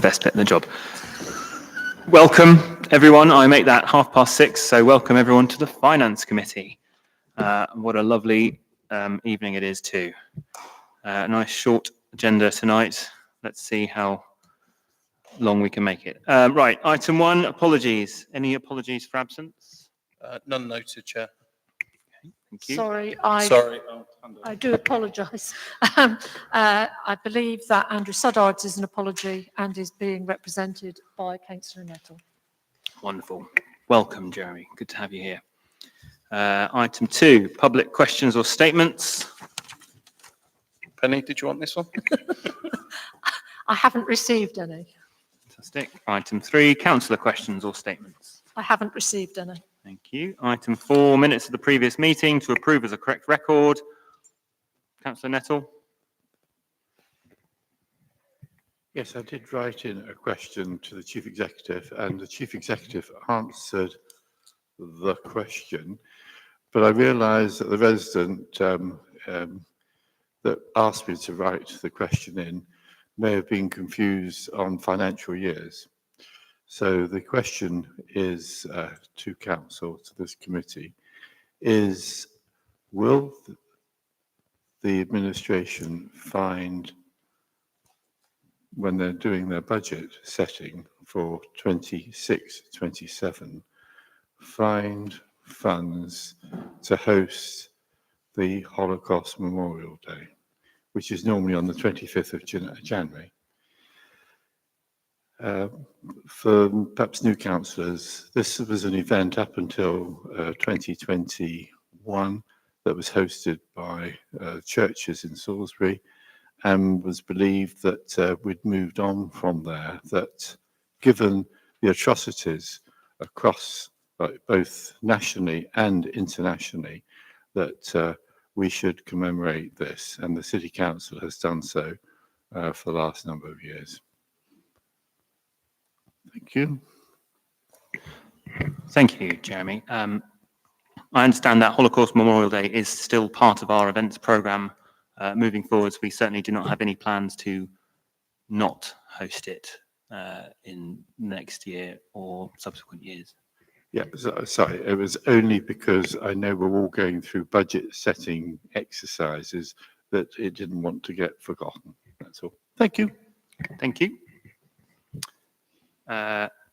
best bit of the job. Welcome, everyone. I make that 6:30, so welcome everyone to the Finance Committee. What a lovely evening it is too. Nice short agenda tonight. Let's see how long we can make it. Right, item 1, apologies. Any apologies for absence? None noted, Chair. Thank you. Sorry, Sorry. I do apologise. I believe that Andrew Suddards is an apology and is being represented by Councillor Nettle. Wonderful. Welcome, Jeremy. Good to have you here. Item 2, public questions or statements. Penny, did you want this one? I haven't received any. Fantastic. Item 3, councillor questions or statements. I haven't received any. Thank you. Item 4, minutes of the previous meeting to approve as a correct record. Councillor Nettle. Yes, I did write in a question to the Chief Executive, and the Chief Executive answered the question, but I realised that the resident that asked me to write the question in may have been confused on financial years. So the question is to Council, to this committee, is will the administration find, when they're doing their budget setting for 26-27, find funds to host the Holocaust Memorial Day, which is normally on the 25th of January. For perhaps new councillors, this was an event up until 2021 that was hosted by churches in Salisbury, and was believed that we'd moved on from there, that given the atrocities across both nationally and internationally, that we should commemorate this, and the City Council has done so for the last number of years. Thank you. Thank you, Jeremy. I understand that Holocaust Memorial Day is still part of our events programme moving forwards. We certainly do not have any plans to not host it in next year or subsequent years. Yeah, sorry, it was only because I know we're all going through budget setting exercises that it didn't want to get forgotten. That's all. Thank you. Thank you.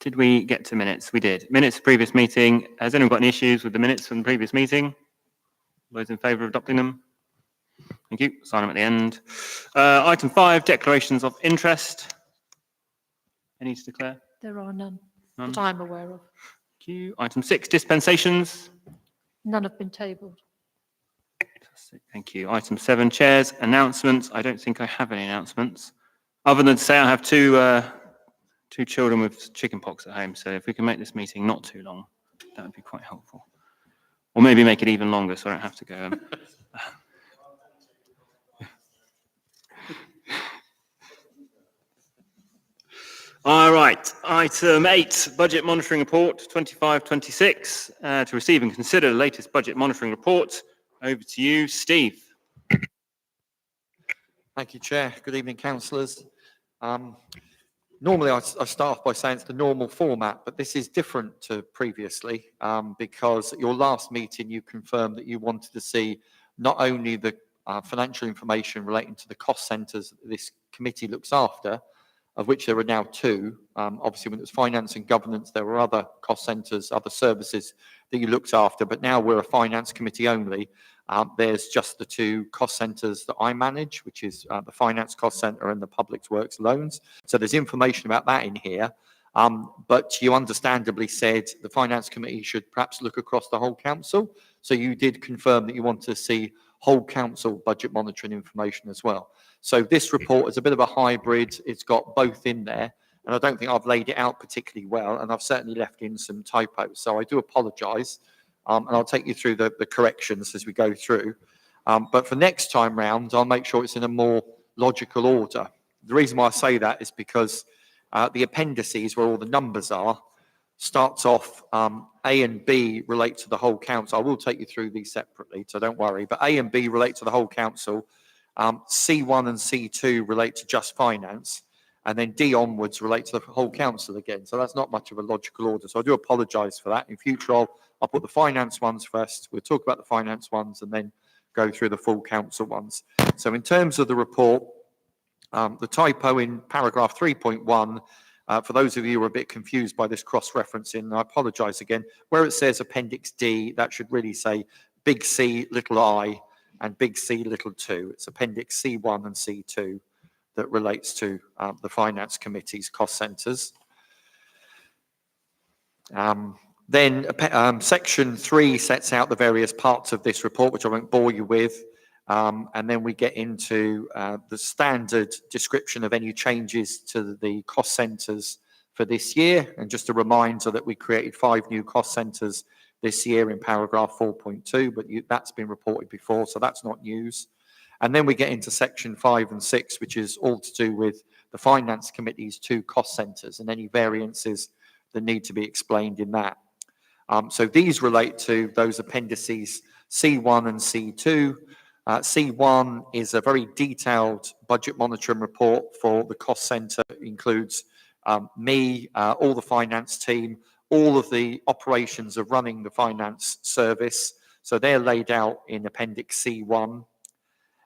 Did we get to minutes? We did. Minutes of previous meeting. Has anyone got any issues with the minutes from the previous meeting? Those in favour of adopting them? Thank you. Sign them at the end. Item 5, declarations of interest. Any to declare? There are none None? that I'm aware of. Thank you. Item 6, dispensations. None have been tabled. Fantastic. Thank you. Item 7, chairs, announcements. I don't think I have any announcements, other than to say I have two children with chickenpox at home, so if we can make this meeting not too long, that would be quite helpful. Or maybe make it even longer so I don't have to go. All right, item 8, budget monitoring report 25-26. To receive and consider the latest budget monitoring report. Over to you, Steve. Thank you, Chair. Good evening, councillors. Normally, I start off by saying it's the normal format, but this is different to previously because at your last meeting, you confirmed that you wanted to see not only the financial information relating to the cost centres that this committee looks after, of which there are now 2. Obviously, when it was finance and governance, there were other cost centres, other services that you looked after, but now we're a finance committee only. There's just the 2 cost centres that I manage, which is the Finance Cost Centre and the Public Works Loans. So there's information about that in here. But you understandably said the Finance Committee should perhaps look across the whole council. So you did confirm that you want to see whole council budget monitoring information as well. So this report is a bit of a hybrid. It's got both in there. And I don't think I've laid it out particularly well. And I've certainly left in some typos. So I do apologise. And I'll take you through the corrections as we go through. But for next time round, I'll make sure it's in a more logical order. The reason why I say that is because the appendices, where all the numbers are, starts off A and B relate to the whole council. I will take you through these separately, so don't worry. But A and B relate to the whole council. C1 and C2 relate to just finance. and then D onwards relate to the whole council again. So that's not much of a logical order. So I do apologise for that. In future, I'll put the finance ones first. We'll talk about the finance ones and then go through the full council ones. So in terms of the report, the typo in paragraph 3.1, for those of you who are a bit confused by this cross-referencing, I apologise again. Where it says Appendix D, that should really say big C, little I, and big C, little 2. It's Appendix C1 and C2 that relates to the Finance Committee's cost centres. Then Section 3 sets out the various parts of this report, which I won't bore you with. And then we get into the standard description of any changes to the cost centres for this year. And just a reminder that we created 5 new cost centres this year in paragraph 4.2, but that's been reported before, so that's not news. And then we get into section 5 and 6, which is all to do with the Finance Committee's 2 cost centres and any variances that need to be explained in that. So these relate to those appendices C1 and C2. C1 is a very detailed budget monitoring report for the cost centre. It includes me, all the finance team, all of the operations of running the finance service. So they're laid out in Appendix C1.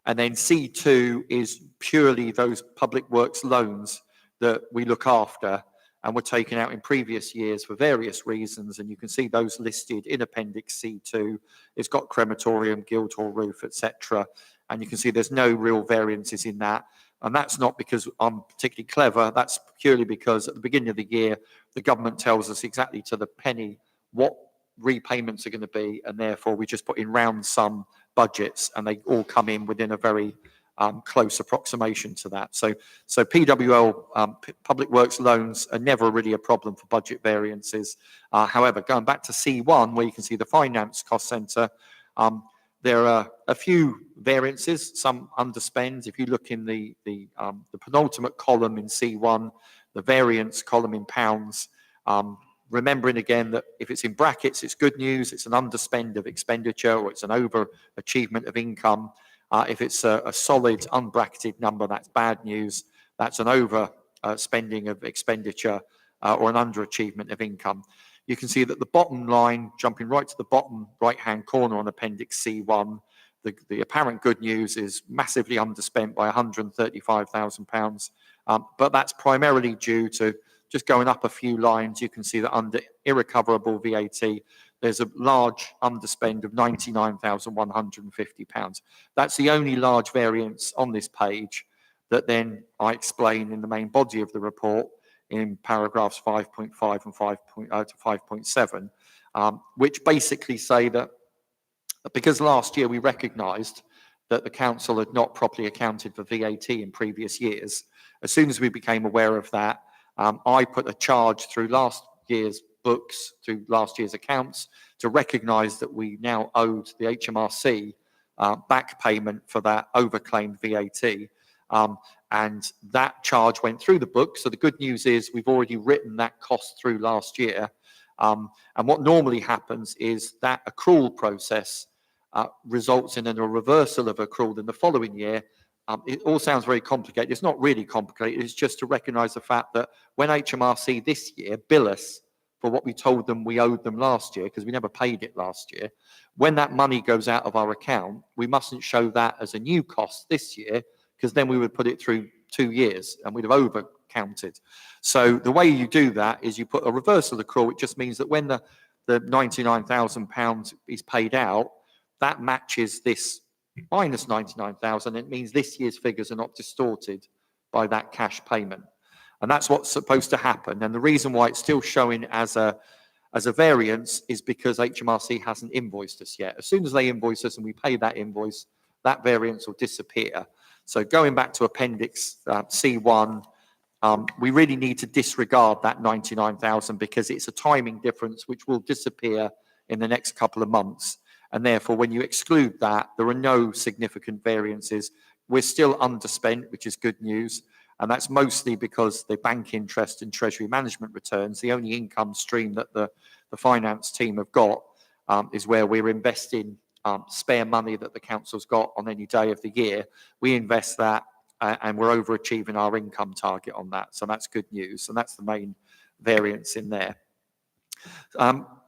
And then C2 is purely those public works loans that we look after and were taken out in previous years for various reasons. And you can see those listed in Appendix C2. It's got crematorium, Guildhall roof, etc. And you can see there's no real variances in that. And that's not because I'm particularly clever. That's purely because at the beginning of the year, the government tells us exactly to the penny what repayments are going to be. And therefore, we just put in round sum budgets and they all come in within a very close approximation to that. So PWL, public works loans, are never really a problem for budget variances. However, going back to C1, where you can see the finance cost centre, there are a few variances, some underspends. If you look in the penultimate column in C1, the variance column in pounds, remembering again that if it's in brackets, it's good news, it's an underspend of expenditure, or it's an overachievement of income. If it's a solid unbracketed number, that's bad news. That's an overspending of expenditure or an underachievement of income. You can see that the bottom line, jumping right to the bottom right-hand corner on Appendix C1, the apparent good news is massively underspent by £135,000. But that's primarily due to just going up a few lines. You can see that under irrecoverable VAT, there's a large underspend of £99,150. That's the only large variance on this page that then I explain in the main body of the report in paragraphs 5.5 and 5.7, which basically say that because last year we recognised that the council had not properly accounted for VAT in previous years, as soon as we became aware of that, I put a charge through last year's books, through last year's accounts, to recognise that we now owed the HMRC back payment for that overclaimed VAT. And that charge went through the book. So the good news is we've already written that cost through last year. And what normally happens is that accrual process results in a reversal of accrual in the following year. It all sounds very complicated. It's not really complicated. It's just to recognise the fact that when HMRC this year bill us for what we told them we owed them last year, because we never paid it last year, when that money goes out of our account, we mustn't show that as a new cost this year, because then we would put it through 2 years and we'd have over counted. So the way you do that is you put a reversal accrual. It just means that when the £99,000 is paid out, that matches this minus 99,000. It means this year's figures are not distorted by that cash payment. And that's what's supposed to happen. And the reason why it's still showing as a variance is because HMRC hasn't invoiced us yet. As soon as they invoice us and we pay that invoice, that variance will disappear. So going back to Appendix C1, we really need to disregard that 99,000 because it's a timing difference which will disappear in the next couple of months. And therefore, when you exclude that, there are no significant variances. We're still underspent, which is good news. And that's mostly because the bank interest and treasury management returns, the only income stream that the finance team have got, is where we're investing spare money that the council's got on any day of the year. We invest that and we're overachieving our income target on that. So that's good news. And that's the main variance in there.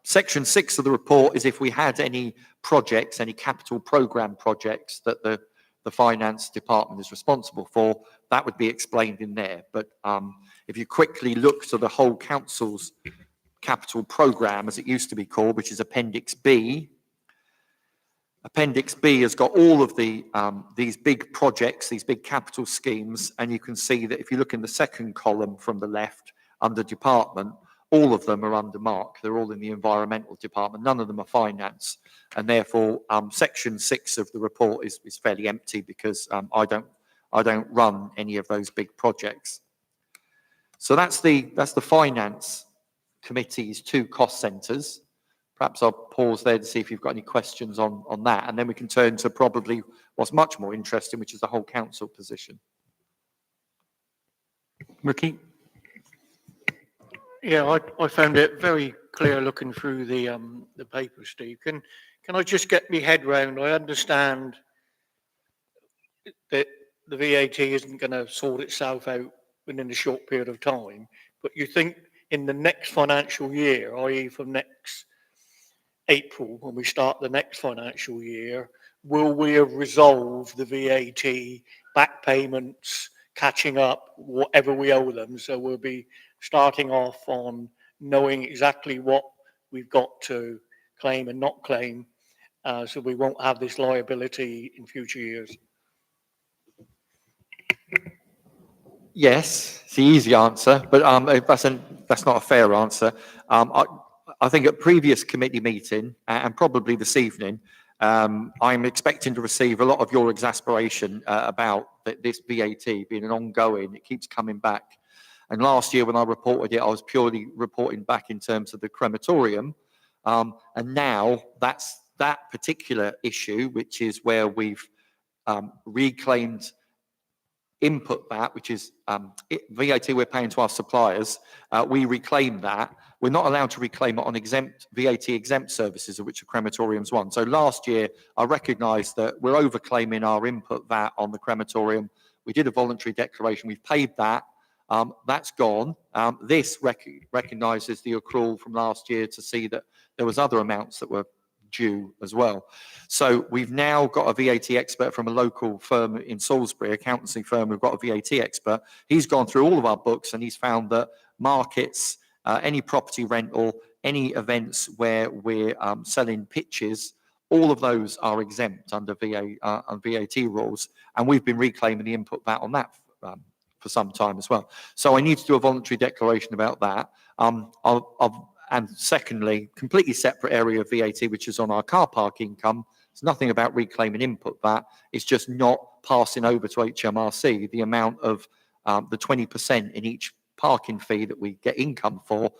Section 6 of the report is if we had any projects, any capital program projects that the finance department is responsible for, that would be explained in there. But if you quickly look to the whole council's capital program, as it used to be called, which is Appendix B. Appendix B has got all of these big projects, these big capital schemes, and you can see that if you look in the second column from the left under department, all of them are under Mark. They're all in the environmental department. None of them are finance, and therefore section 6 of the report is fairly empty because I don't run any of those big projects. So that's the finance committee's 2 cost centres. Perhaps I'll pause there to see if you've got any questions on that, and then we can turn to probably what's much more interesting, which is the whole council position. Ricky? Yeah, I found it very clear looking through the paper, Steve. Can I just get my head round? I understand that the VAT isn't going to sort itself out within a short period of time, but you think in the next financial year, i.e. from next April, when we start the next financial year, will we have resolved the VAT back payments, catching up, whatever we owe them? So we'll be starting off on knowing exactly what we've got to claim and not claim, so we won't have this liability in future years. Yes, it's the easy answer, but that's not a fair answer. I think at previous committee meeting, and probably this evening, I'm expecting to receive a lot of your exasperation about this VAT being an ongoing, it keeps coming back. And last year when I reported it, I was purely reporting back in terms of the crematorium. And now that's that particular issue, which is where we've reclaimed input VAT, which is VAT we're paying to our suppliers. We reclaim that. We're not allowed to reclaim it on VAT exempt services, of which the crematorium's one. So last year, I recognised that we're overclaiming our input VAT on the crematorium. We did a voluntary declaration. We've paid that. That's gone. This recognises the accrual from last year to see that there was other amounts that were due as well. So we've now got a VAT expert from a local firm in Salisbury, accountancy firm. We've got a VAT expert. He's gone through all of our books and he's found that markets, any property rental, any events where we're selling pitches, all of those are exempt under VAT rules. And we've been reclaiming the input VAT on that for some time as well. So I need to do a voluntary declaration about that. And secondly, completely separate area of VAT, which is on our car park income. It's nothing about reclaiming input VAT. It's just not passing over to HMRC the amount of the 20% in each parking fee that we get income for.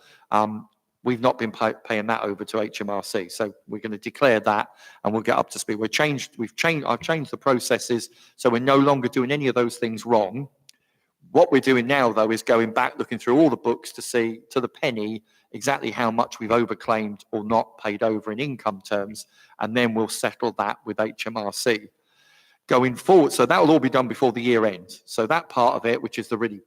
We've not been paying that over to HMRC. So we're going to declare that and we'll get up to speed. I've changed the processes. So we're no longer doing any of those things wrong. What we're doing now, though, is going back, looking through all the books to see to the penny exactly how much we've overclaimed or not paid over in income terms, and then we'll settle that with HMRC going forward. So that will all be done before the year ends. So that part of it, which is the really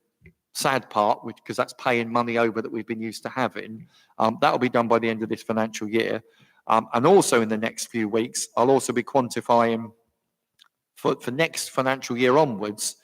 sad part, because that's paying money over that we've been used to having, that will be done by the end of this financial year. And also in the next few weeks, I'll also be quantifying for next financial year onwards,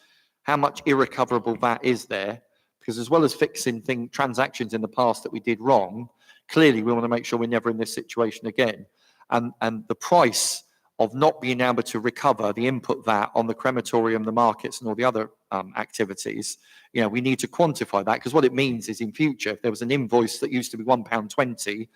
how much irrecoverable VAT is there, because as well as fixing transactions in the past that we did wrong, clearly we want to make sure we're never in this situation again. And the price of not being able to recover the input VAT on the crematorium, the markets and all the other activities, we need to quantify that, because what it means is in future, if there was an invoice that used to be £1.20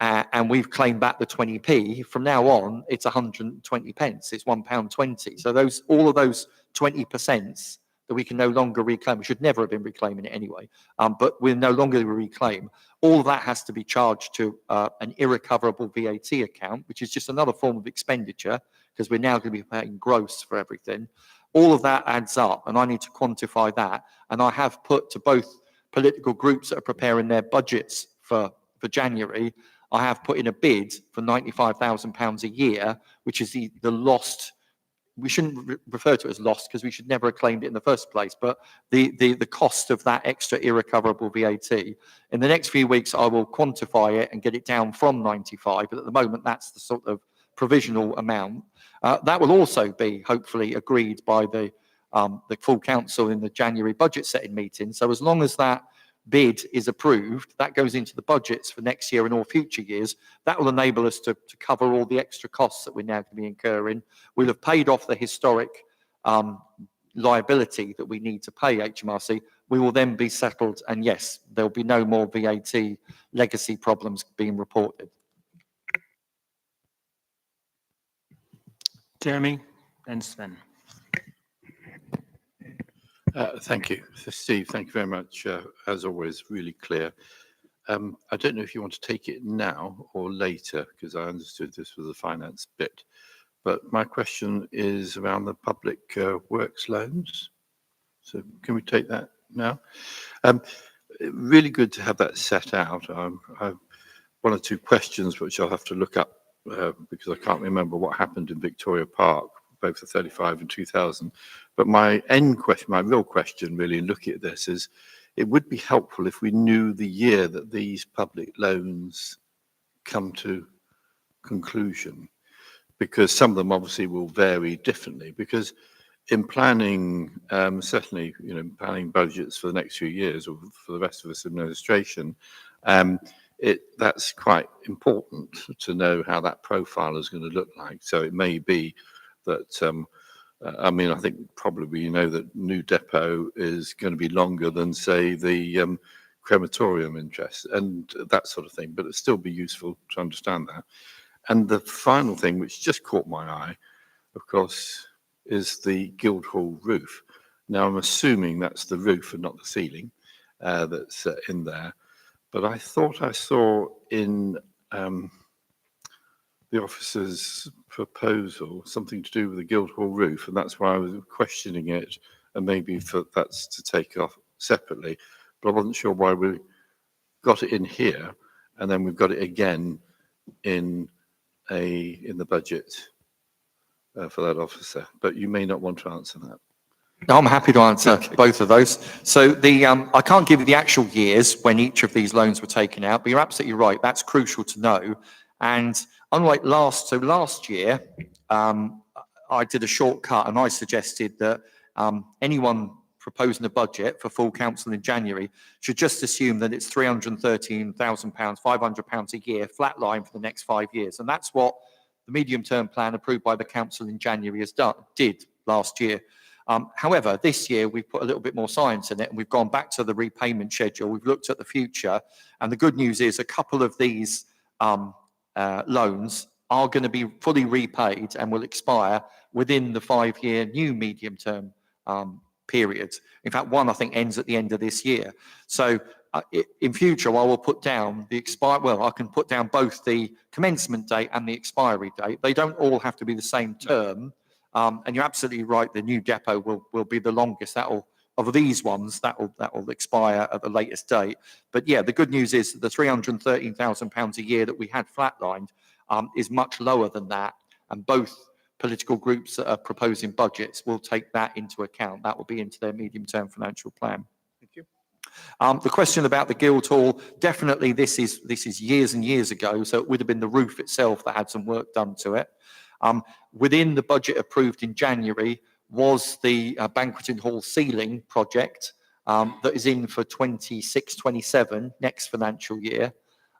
and we've claimed back the 20p, from now on, it's 120 pence, it's £1.20. So all of those 20% that we can no longer reclaim, we should never have been reclaiming it anyway, but we're no longer reclaim. All of that has to be charged to an irrecoverable VAT account, which is just another form of expenditure, because we're now going to be paying gross for everything. All of that adds up, and I need to quantify that. And I have put to both political groups that are preparing their budgets for January, I have put in a bid for £95,000 a year, which is the lost we shouldn't refer to it as lost because we should never have claimed it in the first place, but the cost of that extra irrecoverable VAT. In the next few weeks, I will quantify it and get it down from 95, but at the moment, that's the sort of provisional amount. That will also be hopefully agreed by the full council in the January budget setting meeting. So as long as that bid is approved, that goes into the budgets for next year and all future years. That will enable us to cover all the extra costs that we're now going to be incurring. We'll have paid off the historic liability that we need to pay HMRC. We will then be settled, and yes, there'll be no more VAT legacy problems being reported. Jeremy and Sven. Thank you. So Steve, thank you very much. As always, really clear. I don't know if you want to take it now or later, because I understood this was a finance bit. But my question is around the public works loans. So can we take that now? Really good to have that set out. I've one or two questions which I'll have to look up because I can't remember what happened in Victoria Park, both the 35 and 2000. But my end question, my real question really in looking at this is, it would be helpful if we knew the year that these public loans come to conclusion, because some of them obviously will vary differently. Because in planning, certainly, you know, planning budgets for the next few years or for the rest of this administration, that's quite important to know how that profile is going to look like. So it may be that, I mean, I think probably you know that new depot is going to be longer than, say, the crematorium interest and that sort of thing, but it'd still be useful to understand that. And the final thing, which just caught my eye, of course, is the Guildhall roof. Now, I'm assuming that's the roof and not the ceiling that's in there. But I thought I saw in the officer's proposal something to do with the Guildhall roof, and that's why I was questioning it, and maybe that's to take off separately. But I wasn't sure why we got it in here, and then we've got it again in the budget for that officer. But you may not want to answer that. No, I'm happy to answer both of those. So I can't give you the actual years when each of these loans were taken out, but you're absolutely right. That's crucial to know. And unlike last year, I did a shortcut and I suggested that anyone proposing a budget for full council in January should just assume that it's £313,000, £500 a year, flat line for the next 5 years. And that's what the medium-term plan approved by the council in January did last year. However, this year we've put a little bit more science in it, and we've gone back to the repayment schedule. We've looked at the future, and the good news is a couple of these loans are going to be fully repaid and will expire within the 5-year new medium-term period. In fact, one I think ends at the end of this year. So in future, I will put down I can put down both the commencement date and the expiry date. They don't all have to be the same term. And you're absolutely right. The new depot will be the longest. Of these ones, that will expire at the latest date. But yeah, the good news is that the £313,000 a year that we had flatlined is much lower than that. And both political groups that are proposing budgets will take that into account. That will be into their medium-term financial plan. Thank you. The question about the Guildhall, definitely this is years and years ago. So it would have been the roof itself that had some work done to it. Within the budget approved in January was the banqueting hall ceiling project that is in for 26-27 next financial year.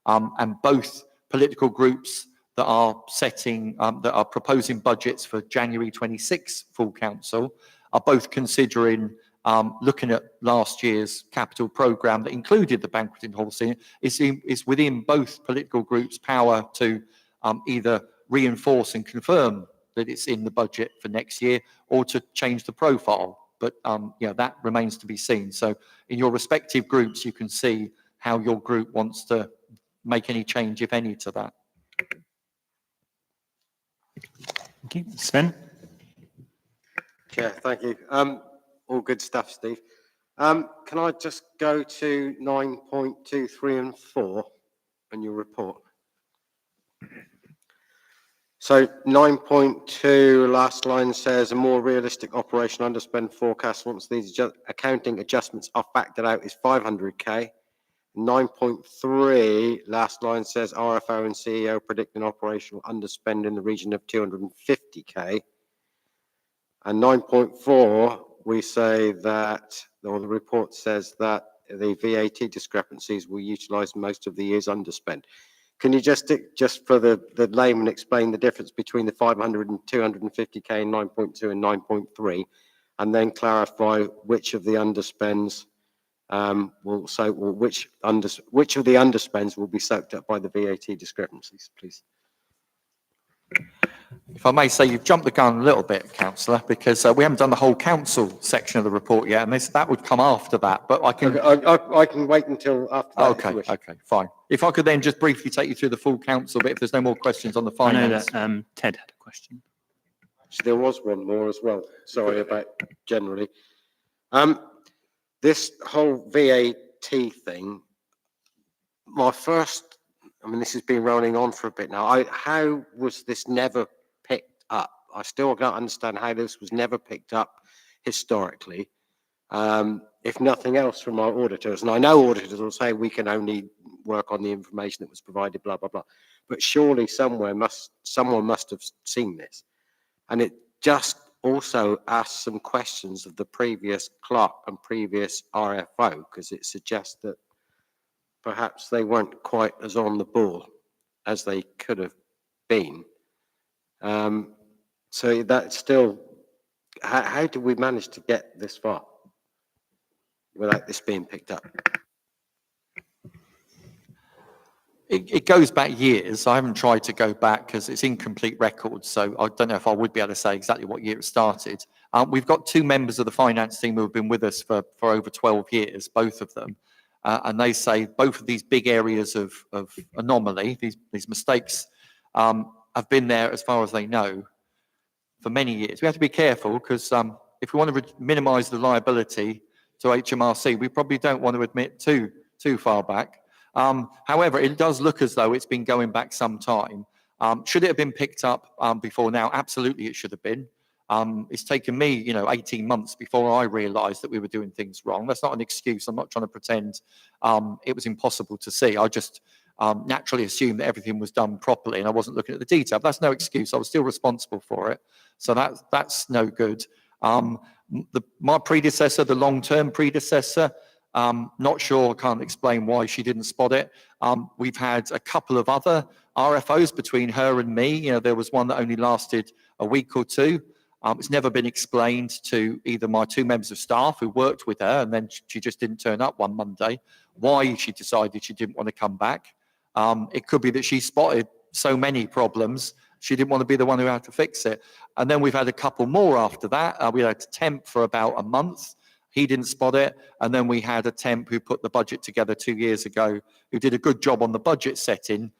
And both political groups that are proposing budgets for January 26 full council are both considering looking at last year's capital programme that included the banqueting hall ceiling. Is within both political groups' power to either reinforce and confirm that it's in the budget for next year or to change the profile. But that remains to be seen. So in your respective groups, you can see how your group wants to make any change, if any, to that. Thank you. Sven? Chair, thank you. All good stuff, Steve. Can I just go to 9.2, 3 and 4 in your report? So 9.2, last line says a more realistic operation underspend forecast once these accounting adjustments are factored out is 500k. 9.3, last line says RFO and CEO predict an operational underspend in the region of 250k. And 9.4, we say that, or the report says that the VAT discrepancies will utilise most of the year's underspend. Can you just for the layman explain the difference between the 500 and 250k in 9.2 and 9.3, and then clarify which of the underspends which of the underspends will be soaked up by the VAT discrepancies, please? If I may say, you've jumped the gun a little bit, councillor, because we haven't done the whole council section of the report yet, and that would come after that, but I can... I can wait until after that. Okay, okay, fine. If I could then just briefly take you through the full council bit, if there's no more questions on the I know finance. that Ted had a question. There was one more as well. Sorry about generally. This whole VAT thing, this has been rolling on for a bit now. How was this never picked up? I still don't understand how this was never picked up historically. If nothing else from our auditors, and I know auditors will say we can only work on the information that was provided, blah, blah, blah. But surely someone must have seen this. And it just also asks some questions of the previous clerk and previous RFO, because it suggests that perhaps they weren't quite as on the ball as they could have been. So that's still, how did we manage to get this far without this being picked up? It goes back years. I haven't tried to go back because it's incomplete records, so I don't know if I would be able to say exactly what year it started. We've got two members of the finance team who have been with us for over 12 years, both of them, and they say both of these big areas of anomaly, these mistakes, have been there as far as they know for many years. We have to be careful because if we want to minimise the liability to HMRC, we probably don't want to admit too far back. However, it does look as though it's been going back some time. Should it have been picked up before now? Absolutely, it should have been. It's taken me, 18 months before I realised that we were doing things wrong. That's not an excuse. I'm not trying to pretend it was impossible to see. I just naturally assumed that everything was done properly and I wasn't looking at the detail. But that's no excuse. I was still responsible for it. So that's no good. My predecessor, the long-term predecessor, not sure, can't explain why she didn't spot it. We've had a couple of other RFOs between her and me. There was one that only lasted a week or two. It's never been explained to either my two members of staff who worked with her, and then she just didn't turn up one Monday, why she decided she didn't want to come back. It could be that she spotted so many problems, she didn't want to be the one who had to fix it. And then we've had a couple more after that. We had a temp for about a month. He didn't spot it. And then we had a temp who put the budget together 2 years ago, who did a good job on the budget setting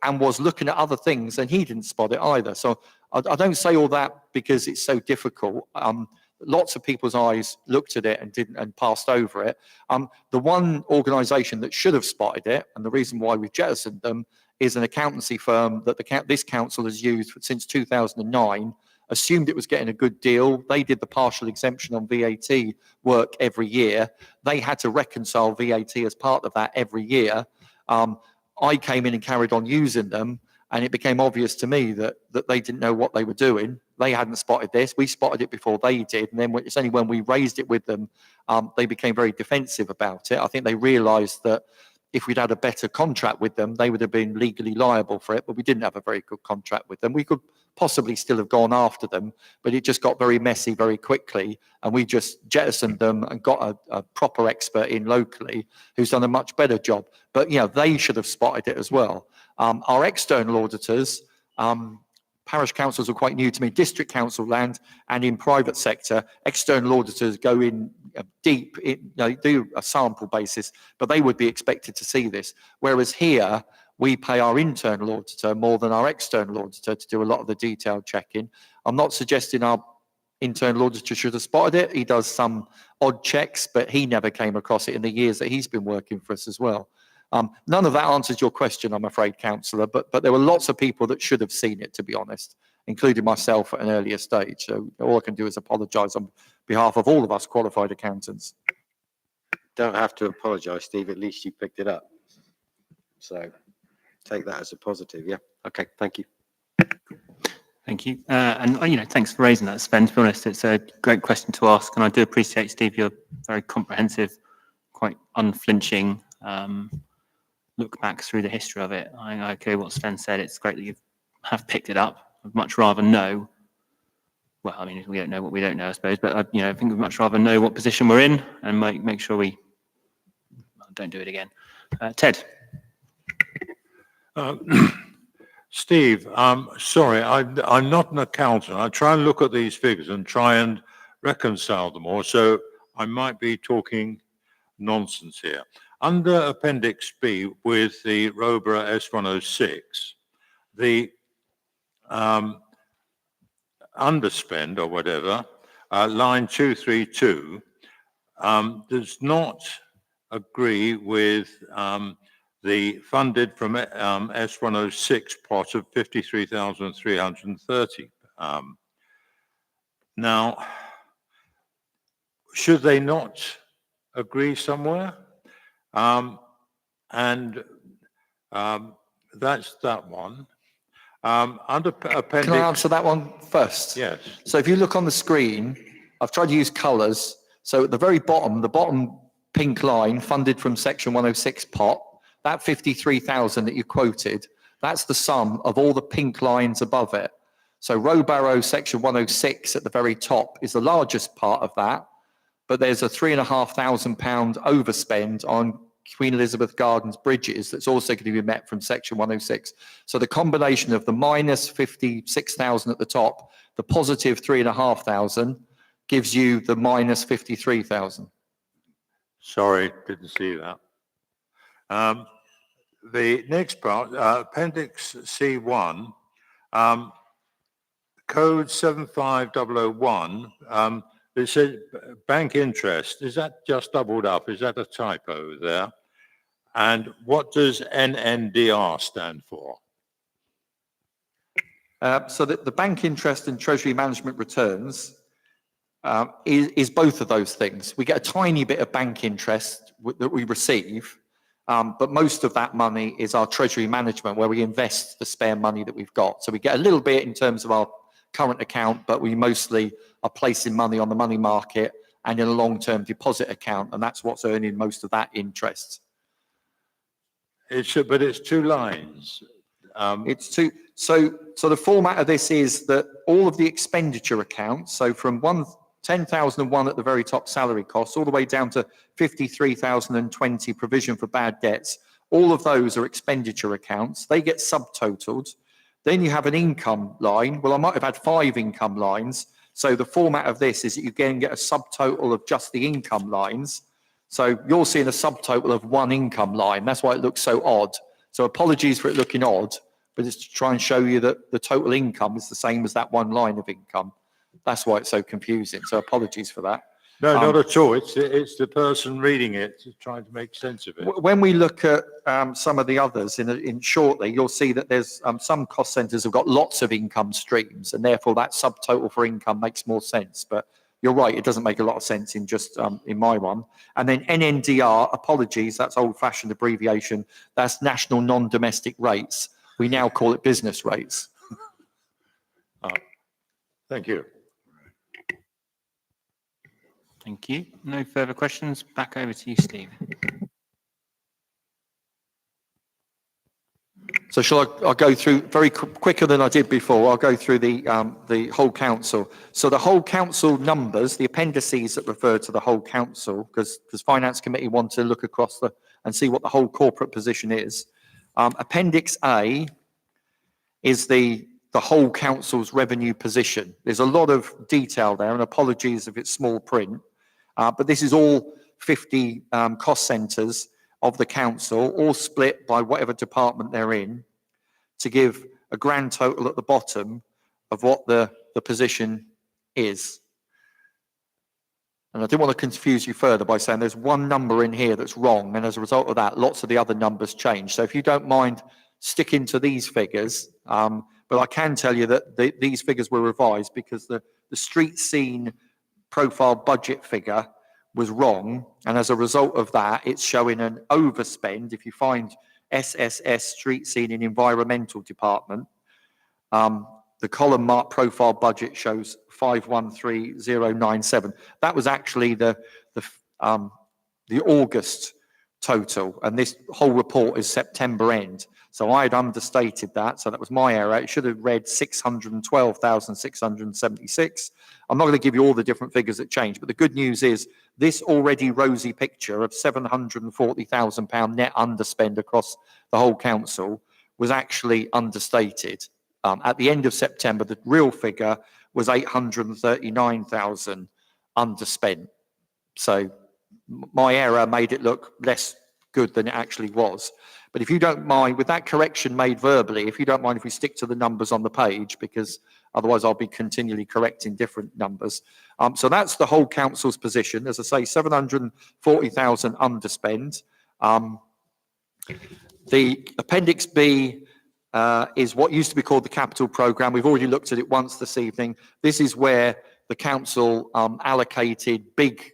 and was looking at other things, and he didn't spot it either. So I don't say all that because it's so difficult. Lots of people's eyes looked at it and passed over it. The one organisation that should have spotted it, and the reason why we've jettisoned them, is an accountancy firm that this council has used since 2009, assumed it was getting a good deal. They did the partial exemption on VAT work every year. They had to reconcile VAT as part of that every year. I came in and carried on using them, and it became obvious to me that they didn't know what they were doing. They hadn't spotted this. We spotted it before they did, and then it's only when we raised it with them, they became very defensive about it. I think they realised that if we'd had a better contract with them, they would have been legally liable for it, but we didn't have a very good contract with them. We could possibly still have gone after them, but it just got very messy very quickly, and we just jettisoned them and got a proper expert in locally who's done a much better job. But, they should have spotted it as well. Our external auditors, parish councils are quite new to me, district council land and in private sector, external auditors go in deep, do a sample basis, but they would be expected to see this. Whereas here, we pay our internal auditor more than our external auditor to do a lot of the detailed checking. I'm not suggesting our internal auditor should have spotted it. He does some odd checks, but he never came across it in the years that he's been working for us as well. None of that answers your question, I'm afraid, councillor, but there were lots of people that should have seen it, to be honest, including myself at an earlier stage. So all I can do is apologise on behalf of all of us qualified accountants. Don't have to apologise, Steve. At least you picked it up. So take that as a positive. Yeah. Okay. Thank you. Thank you. Thanks for raising that, Sven. To be honest, it's a great question to ask. And I do appreciate, Steve, your very comprehensive, quite unflinching look back through the history of it. I agree with what Sven said. It's great that you have picked it up. I'd much rather know. Well, I mean, we don't know what we don't know, I suppose. But, I think we'd much rather know what position we're in and make sure we don't do it again. Ted. Steve, sorry, I'm not an accountant. I try and look at these figures and try and reconcile them all. So I might be talking nonsense here. Under Appendix B with the Roborough S106, the underspend or whatever, line 232, does not agree with the funded from S106 pot of 53,330. Now, should they not agree somewhere? That's that one. Under appendix. Can I answer that one first? Yes. So if you look on the screen, I've tried to use colours. So at the very bottom, the bottom pink line funded from section 106 pot, that 53,000 that you quoted, that's the sum of all the pink lines above it. So Rowbarrow section 106 at the very top is the largest part of that, but there's a £3,500 overspend on Queen Elizabeth Gardens bridges that's also going to be met from section 106. So the combination of the minus 56,000 at the top, the positive 3,500 gives you the minus 53,000. Sorry, didn't see that. The next part, Appendix C1, Code 75001, it says bank interest. Is that just doubled up? Is that a typo there? And what does NNDR stand for? So the bank interest and treasury management returns is both of those things. We get a tiny bit of bank interest that we receive, but most of that money is our treasury management where we invest the spare money that we've got. So we get a little bit in terms of our current account, but we mostly are placing money on the money market and in a long-term deposit account, and that's what's earning most of that interest. But it's two lines. It's two. So the format of this is that all of the expenditure accounts, so from 10,001 at the very top salary costs, all the way down to 53,020 provision for bad debts, all of those are expenditure accounts. They get subtotaled. Then you have an income line. Well, I might have had 5 income lines. So the format of this is that you again get a subtotal of just the income lines. So you're seeing a subtotal of 1 income line. That's why it looks so odd. So apologies for it looking odd, but it's to try and show you that the total income is the same as that 1 line of income. That's why it's so confusing. So apologies for that. No, not at all. It's the person reading it trying to make sense of it. When we look at some of the others in shortly, you'll see that there's some cost centres have got lots of income streams, and therefore that subtotal for income makes more sense. But you're right, it doesn't make a lot of sense in just in my one. And then NNDR, apologies, that's old-fashioned abbreviation. That's national non-domestic rates. We now call it business rates. Thank you. Thank you. No further questions. Back over to you, Steve. So I'll go through very quicker than I did before. I'll go through the whole council. So the whole council numbers, the appendices that refer to the whole council, because Finance Committee want to look across and see what the whole corporate position is. Appendix A is the whole council's revenue position. There's a lot of detail there, and apologies if it's small print, but this is all 50 cost centres of the council, all split by whatever department they're in, to give a grand total at the bottom of what the position is. And I didn't want to confuse you further by saying there's one number in here that's wrong, and as a result of that, lots of the other numbers change. So if you don't mind sticking to these figures, but I can tell you that these figures were revised because the street scene profile budget figure was wrong, and as a result of that, it's showing an overspend. If you find SSS street scene in environmental department, the column marked profile budget shows 513097. That was actually the August total, and this whole report is September end. So I had understated that, so that was my error. It should have read 612,676. I'm not going to give you all the different figures that change, but the good news is this already rosy picture of £740,000 net underspend across the whole council was actually understated. At the end of September, the real figure was 839,000 underspent. So my error made it look less good than it actually was. But if you don't mind, with that correction made verbally, if you don't mind if we stick to the numbers on the page, because otherwise I'll be continually correcting different numbers. So that's the whole council's position. As I say, 740,000 underspend. The Appendix B is what used to be called the capital programme. We've already looked at it once this evening. This is where the council allocated big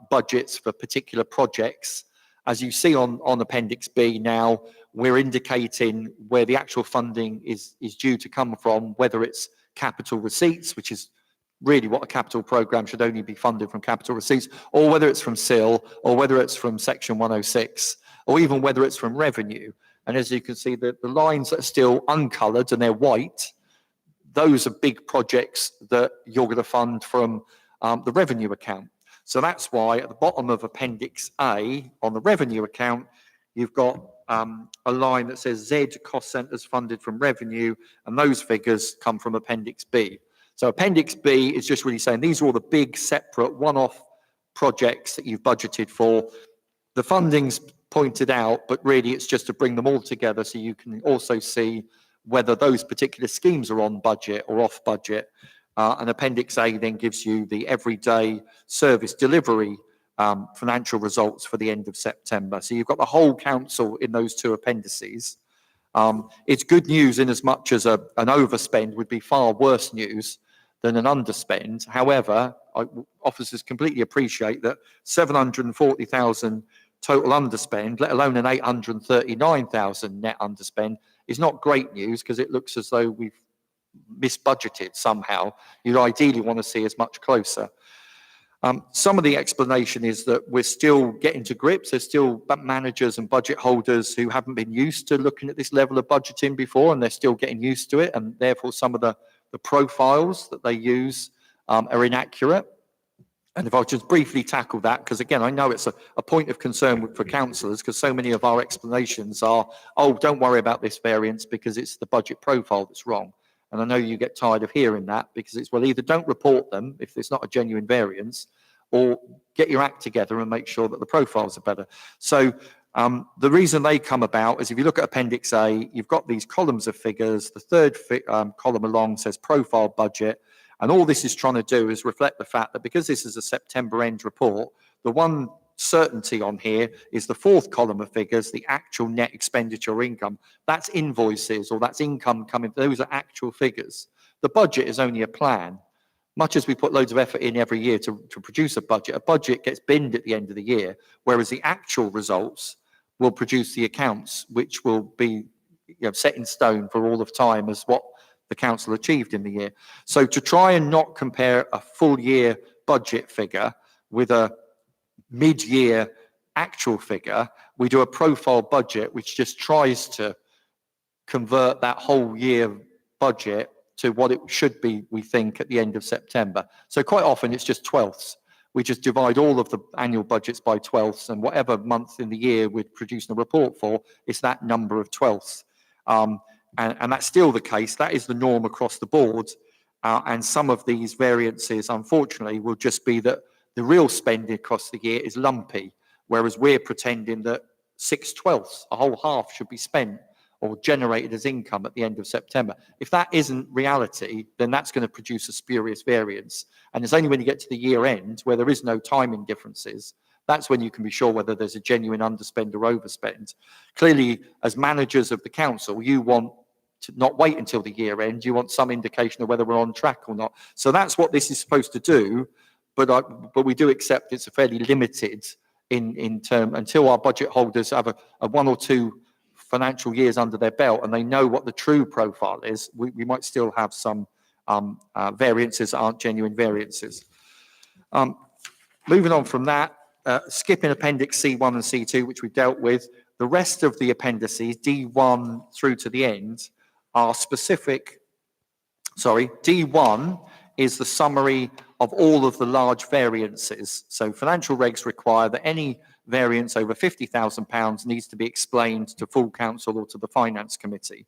budgets for particular projects. As you see on Appendix B now, we're indicating where the actual funding is due to come from, whether it's capital receipts, which is really what a capital programme should only be funded from capital receipts, or whether it's from SIL, or whether it's from Section 106, or even whether it's from revenue. And as you can see, the lines that are still uncoloured and they're white, those are big projects that you're going to fund from the revenue account. So that's why at the bottom of Appendix A on the revenue account, you've got a line that says Z cost centres funded from revenue, and those figures come from Appendix B. So Appendix B is just really saying these are all the big separate one-off projects that you've budgeted for. The funding's pointed out, but really it's just to bring them all together so you can also see whether those particular schemes are on budget or off budget. And Appendix A then gives you the everyday service delivery financial results for the end of September. So you've got the whole council in those two appendices. It's good news in as much as an overspend would be far worse news than an underspend. However, officers completely appreciate that 740,000 total underspend, let alone an 839,000 net underspend, is not great news because it looks as though we've misbudgeted somehow. You'd ideally want to see as much closer. Some of the explanation is that we're still getting to grips. There's still managers and budget holders who haven't been used to looking at this level of budgeting before, and they're still getting used to it, and therefore some of the profiles that they use are inaccurate. And if I'll just briefly tackle that, because again, I know it's a point of concern for councillors, because so many of our explanations are, oh, don't worry about this variance because it's the budget profile that's wrong. And I know you get tired of hearing that because it's, well, either don't report them if it's not a genuine variance, or get your act together and make sure that the profiles are better. So the reason they come about is if you look at Appendix A, you've got these columns of figures. The third column along says profile budget. And all this is trying to do is reflect the fact that because this is a September end report, the one certainty on here is the fourth column of figures, the actual net expenditure or income. That's invoices or that's income coming. Those are actual figures. The budget is only a plan. Much as we put loads of effort in every year to produce a budget gets binned at the end of the year, whereas the actual results will produce the accounts, which will be set in stone for all of time as what the council achieved in the year. So to try and not compare a full year budget figure with a mid-year actual figure, we do a profile budget which just tries to convert that whole year budget to what it should be, we think, at the end of September. So quite often it's just twelfths. We just divide all of the annual budgets by twelfths, and whatever month in the year we're producing a report for, it's that number of twelfths. And that's still the case. That is the norm across the board. And some of these variances, unfortunately, will just be that the real spending across the year is lumpy, whereas we're pretending that 6/12, a whole half should be spent or generated as income at the end of September. If that isn't reality, then that's going to produce a spurious variance. And it's only when you get to the year end where there is no timing differences, that's when you can be sure whether there's a genuine underspend or overspend. Clearly, as managers of the council, you want to not wait until the year end. You want some indication of whether we're on track or not. So that's what this is supposed to do. But we do accept it's a fairly limited in term until our budget holders have a 1 or 2 financial years under their belt and they know what the true profile is. We might still have some variances that aren't genuine variances. Moving on from that, skipping Appendix C1 and C2, which we dealt with, the rest of the appendices, D1 through to the end, are specific. Sorry, D1 is the summary of all of the large variances. So financial regs require that any variance over £50,000 needs to be explained to full council or to the finance committee.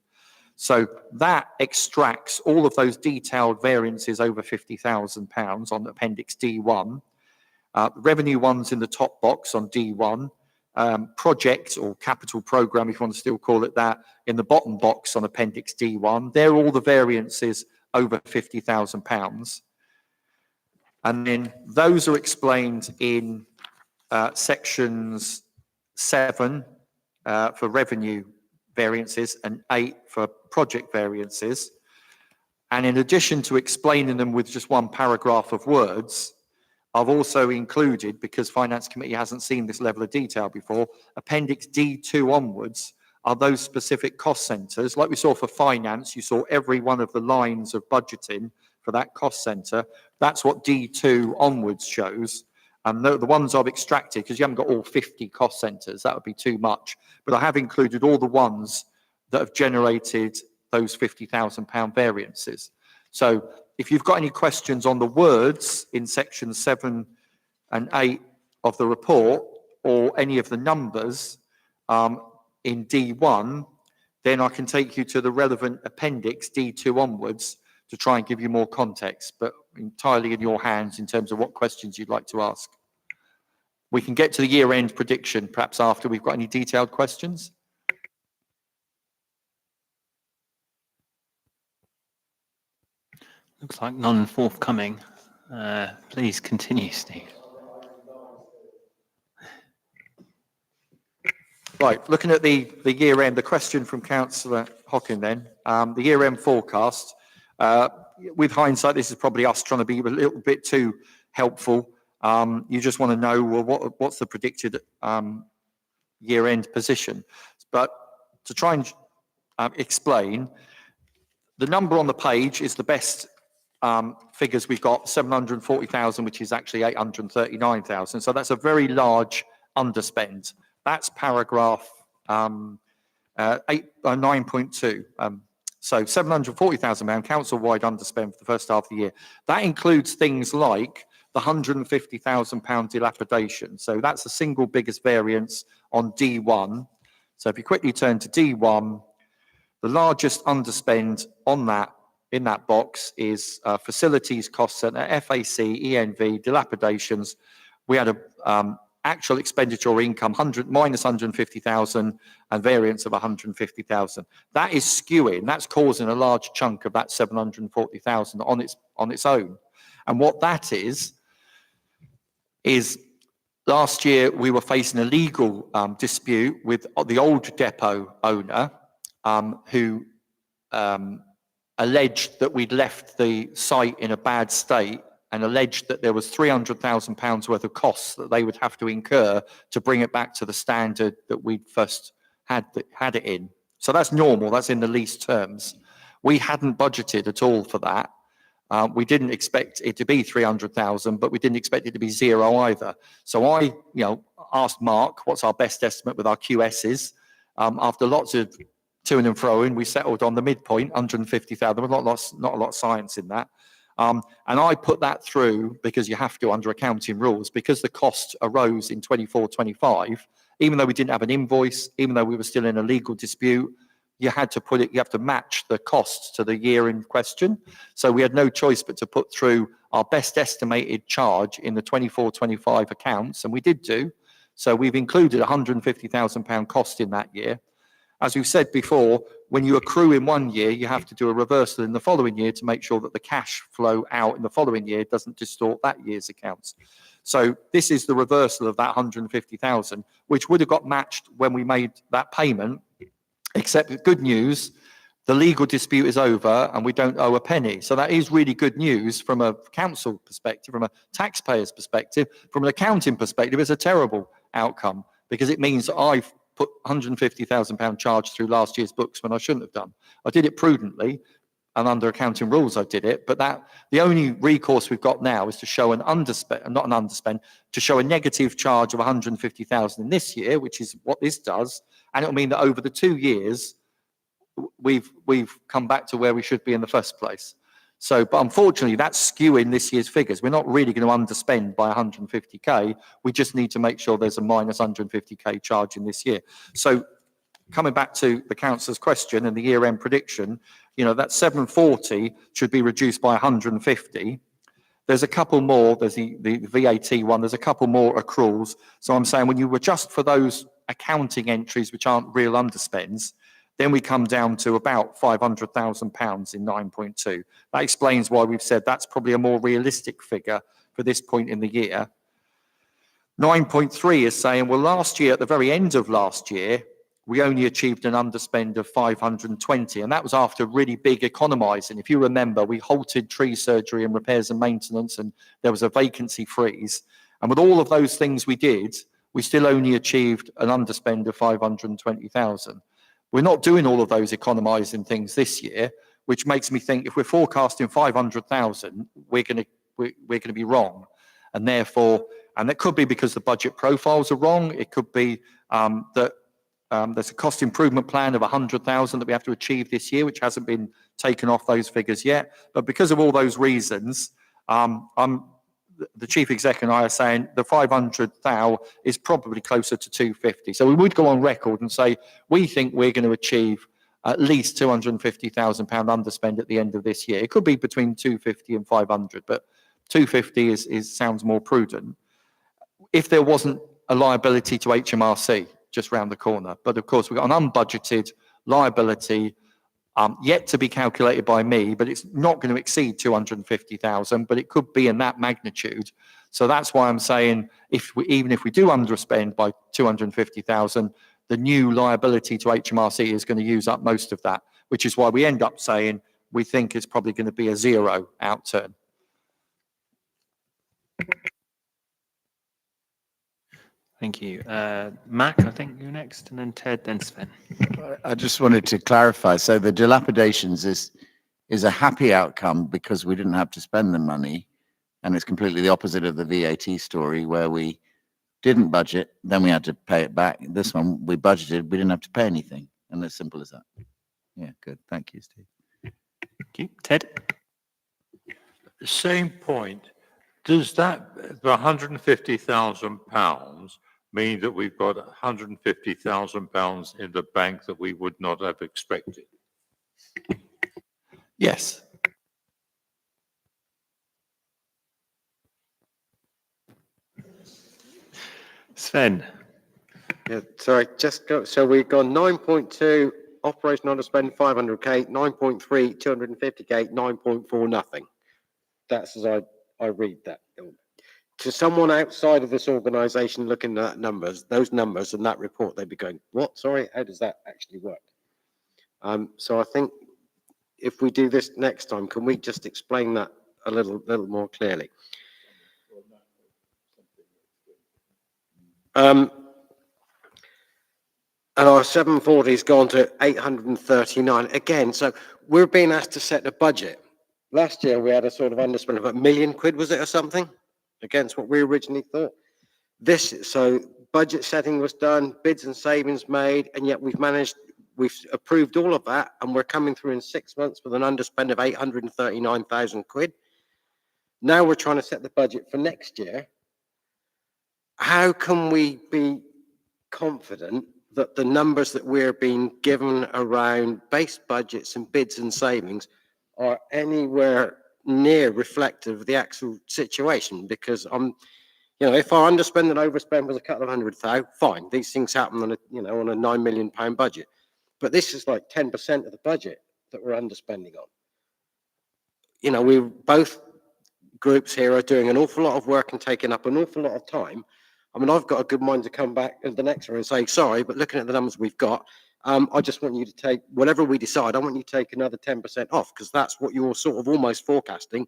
So that extracts all of those detailed variances over £50,000 on Appendix D1. Revenue ones in the top box on D1. Project or capital program, if you want to still call it that, in the bottom box on Appendix D1. They're all the variances over £50,000. And then those are explained in sections 7 for revenue variances and 8 for project variances. And in addition to explaining them with just one paragraph of words, I've also included, because Finance Committee hasn't seen this level of detail before, Appendix D2 onwards are those specific cost centres. Like we saw for finance, you saw every one of the lines of budgeting for that cost centre. That's what D2 onwards shows. And the ones I've extracted, because you haven't got all 50 cost centres, that would be too much. But I have included all the ones that have generated those £50,000 variances. So if you've got any questions on the words in section 7 and 8 of the report, or any of the numbers in D1, then I can take you to the relevant appendix D2 onwards to try and give you more context, but entirely in your hands in terms of what questions you'd like to ask. We can get to the year-end prediction perhaps after we've got any detailed questions. Looks like none forthcoming. Please continue, Steve. Right, looking at the year-end, the question from Councillor Hockin then, the year-end forecast. With hindsight, this is probably us trying to be a little bit too helpful. You just want to know, well, what's the predicted year-end position? But to try and explain, the number on the page is the best figures we've got, 740,000, which is actually 839,000. So that's a very large underspend. That's paragraph 9.2. So £740,000 council-wide underspend for the first half of the year. That includes things like the £150,000 dilapidation. So that's the single biggest variance on D1. So if you quickly turn to D1, the largest underspend on that, in that box, is facilities cost centre, FAC, ENV, dilapidations. We had a actual expenditure or income minus 150,000 and variance of 150,000. That is skewing. That's causing a large chunk of that 740,000 on its own. And what that is last year we were facing a legal dispute with the old depot owner who alleged that we'd left the site in a bad state and alleged that there was £300,000 worth of costs that they would have to incur to bring it back to the standard that we'd first had it in. So that's normal, that's in the lease terms. We hadn't budgeted at all for that. We didn't expect it to be 300,000, but we didn't expect it to be zero either. So I asked Mark, what's our best estimate with our QSs? After lots of to and fro-ing, we settled on the midpoint, 150,000. There was not a lot of science in that. And I put that through because you have to under accounting rules, because the cost arose in 24-25, even though we didn't have an invoice, even though we were still in a legal dispute, you have to match the costs to the year in question. So we had no choice but to put through our best estimated charge in the 24-25 accounts, and we did do. So we've included £150,000 cost in that year. as we've said before, when you accrue in one year, you have to do a reversal in the following year to make sure that the cash flow out in the following year doesn't distort that year's accounts. So this is the reversal of that 150,000, which would have got matched when we made that payment, except the good news, the legal dispute is over and we don't owe a penny. So that is really good news from a council perspective, from a taxpayer's perspective. From an accounting perspective, it's a terrible outcome because it means that I've put £150,000 charge through last year's books when I shouldn't have done. I did it prudently and under accounting rules I did it, but that the only recourse we've got now is to show an underspend, not an underspend, to show a negative charge of 150,000 in this year, which is what this does. And it'll mean that over the 2 years, we've come back to where we should be in the first place. So, but unfortunately, that's skewing this year's figures. We're not really going to underspend by 150k. We just need to make sure there's a minus 150k charge in this year. So, coming back to the councillor's question and the year-end prediction, you know, that 740 should be reduced by 150. There's a couple more. There's the VAT one. There's a couple more accruals. So I'm saying when you adjust for those accounting entries which aren't real underspends, then we come down to about £500,000 in 9.2. That explains why we've said that's probably a more realistic figure for this point in the year. 9.3 is saying, well, last year, at the very end of last year, we only achieved an underspend of 520, and that was after really big economising. If you remember, we halted tree surgery and repairs and maintenance, and there was a vacancy freeze. And with all of those things we did, we still only achieved an underspend of 520,000. We're not doing all of those economising things this year, which makes me think if we're forecasting 500,000, we're going to be wrong, and therefore, and that could be because the budget profiles are wrong. It could be that there's a cost improvement plan of 100,000 that we have to achieve this year, which hasn't been taken off those figures yet. But because of all those reasons, the chief exec and I are saying the 500,000 is probably closer to 250. So we would go on record and say we think we're going to achieve at least £250,000 underspend at the end of this year. It could be between 250 and 500, but 250 sounds more prudent. If there wasn't a liability to HMRC just round the corner, but of course we've got an unbudgeted liability yet to be calculated by me, but it's not going to exceed 250,000, but it could be in that magnitude. So that's why I'm saying even if we do underspend by 250,000, the new liability to HMRC is going to use up most of that, which is why we end up saying we think it's probably going to be a zero outturn. Thank you. Mac, I think you're next, and then Ted, then Sven. I just wanted to clarify. So the dilapidations is a happy outcome because we didn't have to spend the money, and it's completely the opposite of the VAT story where we didn't budget, then we had to pay it back. This one we budgeted, we didn't have to pay anything, and as simple as that. Yeah, good. Thank you, Steve. Thank you. Ted? Same point. Does that, the £150,000 mean that we've got £150,000 in the bank that we would not have expected? Yes. Sven? Yeah, sorry, just go. So we've gone 9.2 operation underspend 500k, 9.3 250k, 9.4 nothing. That's as I read that. To someone outside of this organisation looking at those numbers and that report, they'd be going, "What? Sorry, how does that actually work?" So I think if we do this next time, can we just explain that a little more clearly? And our 740's gone to 839 again. So we're being asked to set a budget. Last year we had a sort of underspend of £1 million, was it, or something, against what we originally thought. So budget setting was done, bids and savings made, and yet we've approved all of that, and we're coming through in 6 months with an underspend of £839,000. Now we're trying to set the budget for next year. How can we be confident that the numbers that we're being given around base budgets and bids and savings are anywhere near reflective of the actual situation? Because if our underspend and overspend was a couple of 100,000, fine, these things happen on a £9 million budget. but this is like 10% of the budget that we're underspending on. You know, we both groups here are doing an awful lot of work and taking up an awful lot of time. I mean, I've got a good mind to come back at the next one and say, sorry, but looking at the numbers we've got, I just want you to take, whatever we decide, I want you to take another 10% off, because that's what you're sort of almost forecasting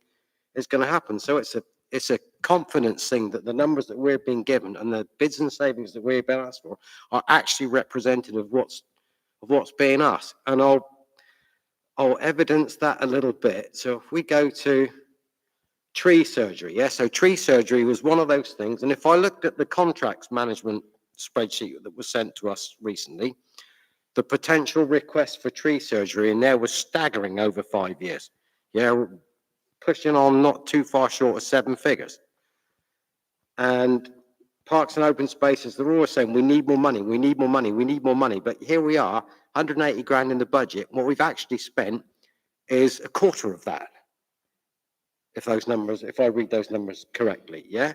is going to happen. So it's a confidence thing that the numbers that we're being given and the bids and savings that we're being asked for are actually representative of what's being asked. And I'll evidence that a little bit. So if we go to tree surgery, yeah, so tree surgery was one of those things. And if I looked at the contracts management spreadsheet that was sent to us recently, the potential request for tree surgery in there was staggering over 5 years. Yeah, pushing on not too far short of 7 figures. And parks and open spaces, they're always saying, we need more money, we need more money, we need more money. But here we are, 180 grand in the budget. What we've actually spent is a quarter of that. If I read those numbers correctly, yeah?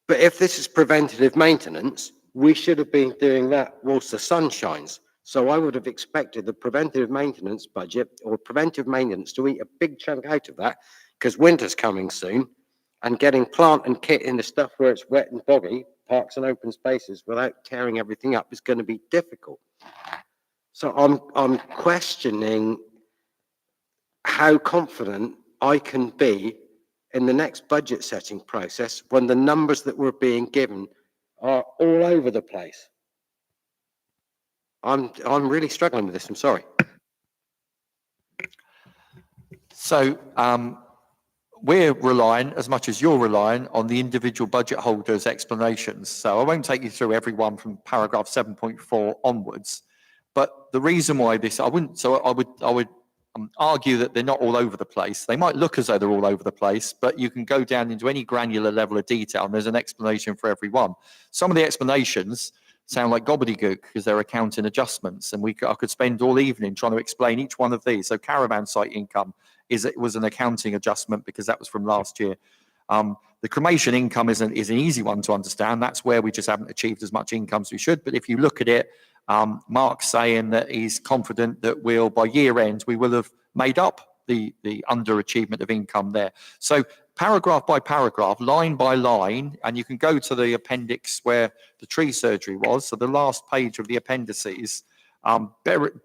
But if this is preventative maintenance, we should have been doing that whilst the sun shines. So I would have expected the preventive maintenance budget or preventive maintenance to eat a big chunk out of that, because winter's coming soon, and getting plant and kit in the stuff where it's wet and boggy, parks and open spaces, without tearing everything up is going to be difficult. So I'm questioning how confident I can be in the next budget setting process when the numbers that we're being given are all over the place. I'm really struggling with this. I'm sorry. So we're relying, as much as you're relying, on the individual budget holders' explanations. So I won't take you through every one from paragraph 7.4 onwards. But the reason why I would argue that they're not all over the place. They might look as though they're all over the place, but you can go down into any granular level of detail and there's an explanation for every one. Some of the explanations sound like gobbledygook because they're accounting adjustments, and I could spend all evening trying to explain each one of these. So caravan site income was an accounting adjustment because that was from last year. The cremation income is an easy one to understand. That's where we just haven't achieved as much income as we should. But if you look at it, Mark's saying that he's confident that by year end, we will have made up the underachievement of income there. So paragraph by paragraph, line by line, and you can go to the appendix where the tree surgery was. So the last page of the appendices,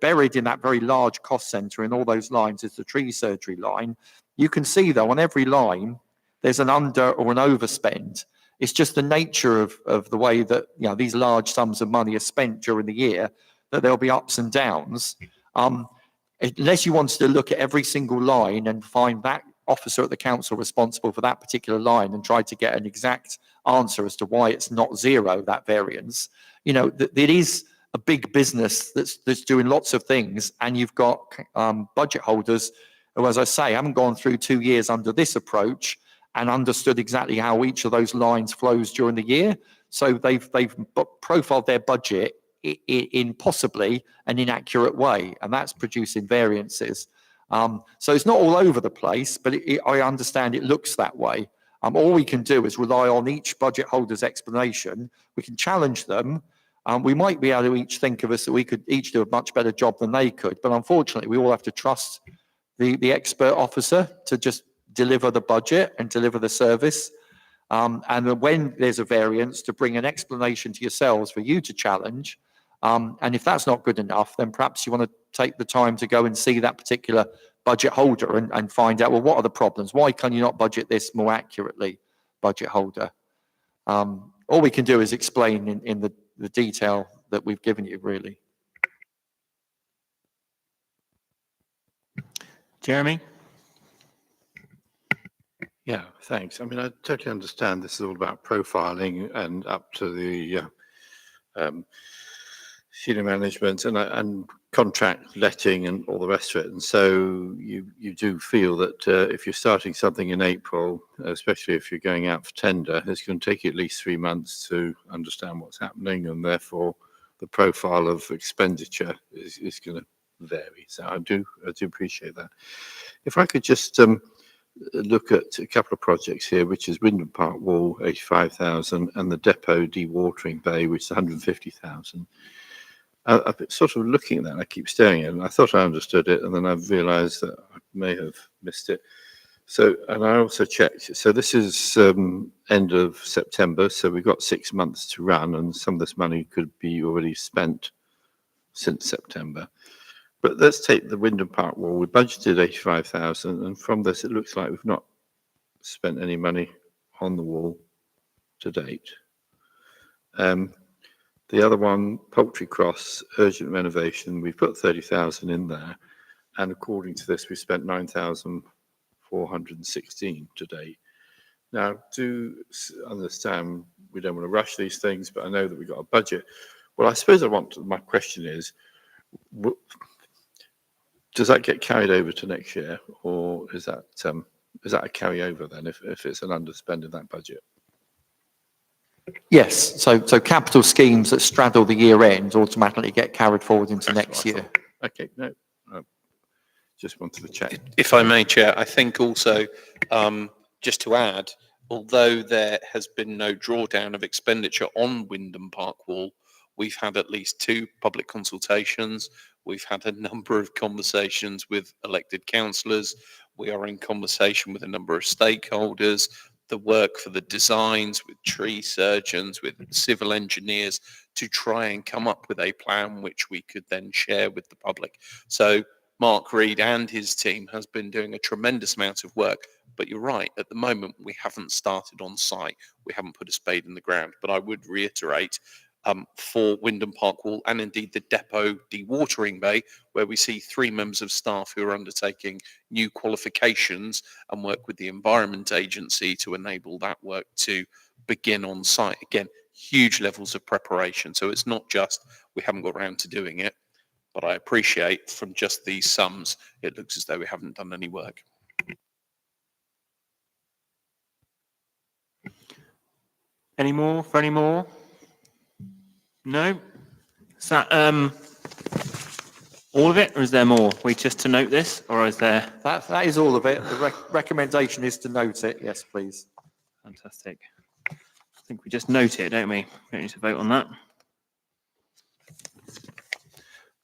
buried in that very large cost center in all those lines is the tree surgery line. You can see though, on every line, there's an under or an overspend. It's just the nature of the way that, you know, these large sums of money are spent during the year, that there'll be ups and downs. Unless you wanted to look at every single line and find that officer at the council responsible for that particular line and try to get an exact answer as to why it's not zero, that variance. You know, it is a big business that's doing lots of things, and you've got budget holders who, as I say, haven't gone through 2 years under this approach and understood exactly how each of those lines flows during the year. So they've profiled their budget in possibly an inaccurate way, and that's producing variances. So it's not all over the place, but I understand it looks that way. All we can do is rely on each budget holder's explanation. We can challenge them. We might be able to each think of us that we could each do a much better job than they could, but unfortunately we all have to trust the expert officer to just deliver the budget and deliver the service. And then when there's a variance, to bring an explanation to yourselves for you to challenge. And if that's not good enough, then perhaps you want to take the time to go and see that particular budget holder and find out, well, what are the problems? Why can you not budget this more accurately, budget holder? All we can do is explain in the detail that we've given you, really. Jeremy? Yeah, thanks. I mean, I totally understand this is all about profiling and up to the senior management and contract letting and all the rest of it. And so you do feel that if you're starting something in April, especially if you're going out for tender, it's going to take you at least 3 months to understand what's happening, and therefore the profile of expenditure is going to vary. So I do appreciate that. If I could just look at a couple of projects here, which is Wyndham Park Wall, 85,000, and the depot dewatering bay, which is 150,000. I've been sort of looking at that and I keep staring at it and I thought I understood it and then I've realised that I may have missed it. So, and I also checked, so this is end of September, so we've got 6 months to run and some of this money could be already spent since September. But let's take the Wyndham Park wall. We budgeted 85,000 and from this it looks like we've not spent any money on the wall to date. The other one, Poultry Cross, urgent renovation, we put 30,000 in there. And according to this, we spent 9,416 to date. Now, do understand we don't want to rush these things, but I know that we've got a budget. Well, I suppose my question is, does that get carried over to next year? Or is that a carryover then if it's an underspend in that budget? Yes, so capital schemes that straddle the year end automatically get carried forward into That's next what I year. thought. Okay, no, just wanted to check. If I may, Chair, I think also, just to add, although there has been no drawdown of expenditure on Wyndham Park Wall, we've had at least 2 public consultations. We've had a number of conversations with elected councillors. We are in conversation with a number of stakeholders. The work for the designs with tree surgeons, with civil engineers to try and come up with a plan which we could then share with the public. So Mark Reed and his team has been doing a tremendous amount of work, but you're right, at the moment we haven't started on site. We haven't put a spade in the ground, but I would reiterate for Wyndham Park Wall and indeed the depot dewatering bay, where we see 3 members of staff who are undertaking new qualifications and work with the Environment Agency to enable that work to begin on site. Again, huge levels of preparation. So it's not just we haven't got around to doing it, but I appreciate from just these sums, it looks as though we haven't done any work. Any more for any more? No? Is that all of it, or is there more? We just to note this, or is there? That is all of it. The recommendation is to note it. Yes, please. Fantastic. I think we just note it, don't we? We don't need to vote on that.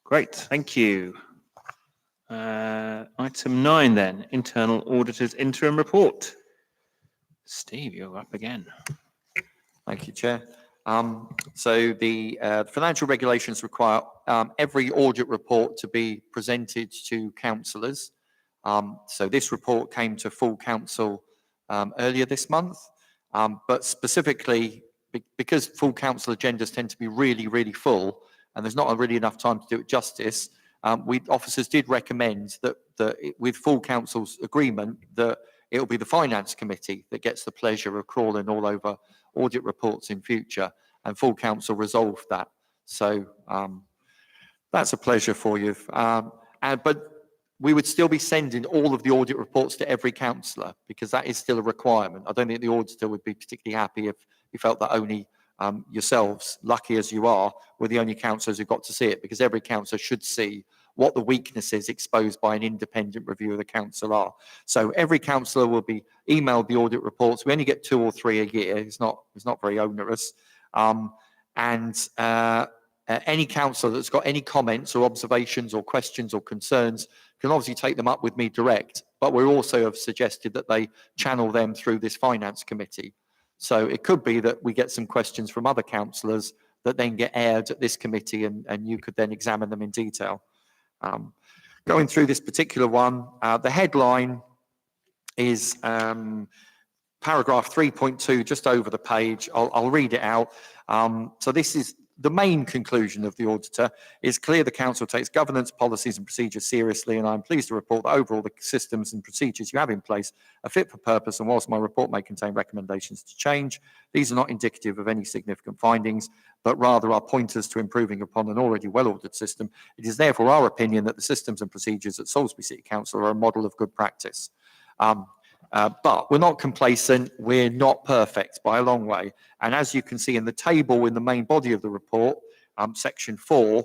Great, thank you. Item 9 then, Internal Auditor's Interim Report. Steve, you're up again. Thank you, Chair. So the financial regulations require every audit report to be presented to councillors. So this report came to full council earlier this month, but specifically because full council agendas tend to be really, really full, and there's not really enough time to do it justice, officers did recommend that with full council's agreement that it will be the Finance Committee that gets the pleasure of crawling all over audit reports in future, and full council resolved that. So that's a pleasure for you. But we would still be sending all of the audit reports to every councillor because that is still a requirement. I don't think the auditor would be particularly happy if he felt that only yourselves, lucky as you are, were the only councillors who got to see it, because every councillor should see what the weaknesses exposed by an independent review of the council are. So every councillor will be emailed the audit reports. We only get 2 or 3 a year. It's not very onerous. Any councillor that's got any comments or observations or questions or concerns can obviously take them up with me direct, but we also have suggested that they channel them through this Finance Committee. So it could be that we get some questions from other councillors that then get aired at this committee, and you could then examine them in detail. Going through this particular one, the headline is paragraph 3.2, just over the page. I'll read it out. So this is the main conclusion of the auditor. Is clear the council takes governance policies and procedures seriously, and I'm pleased to report that overall the systems and procedures you have in place are fit for purpose, and whilst my report may contain recommendations to change, these are not indicative of any significant findings, but rather are pointers to improving upon an already well-ordered system. It is therefore our opinion that the systems and procedures at Salisbury City Council are a model of good practice. But we're not complacent. We're not perfect by a long way. And as you can see in the table in the main body of the report, section 4,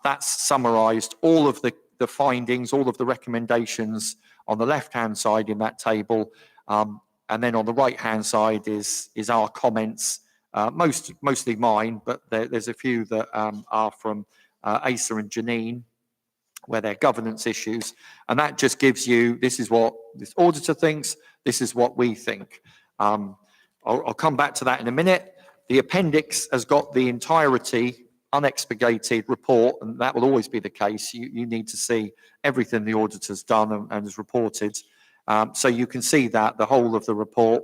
that's summarised all of the findings, all of the recommendations on the left-hand side in that table. And then on the right-hand side is our comments mostly mine, but there's a few that are from Asa and Janine, where they're governance issues. And that just gives you, this is what this auditor thinks, this is what we think. I'll come back to that in a minute. The appendix has got the entirety, unexpurgated report, and that will always be the case. You need to see everything the auditor's done and has reported. So you can see that the whole of the report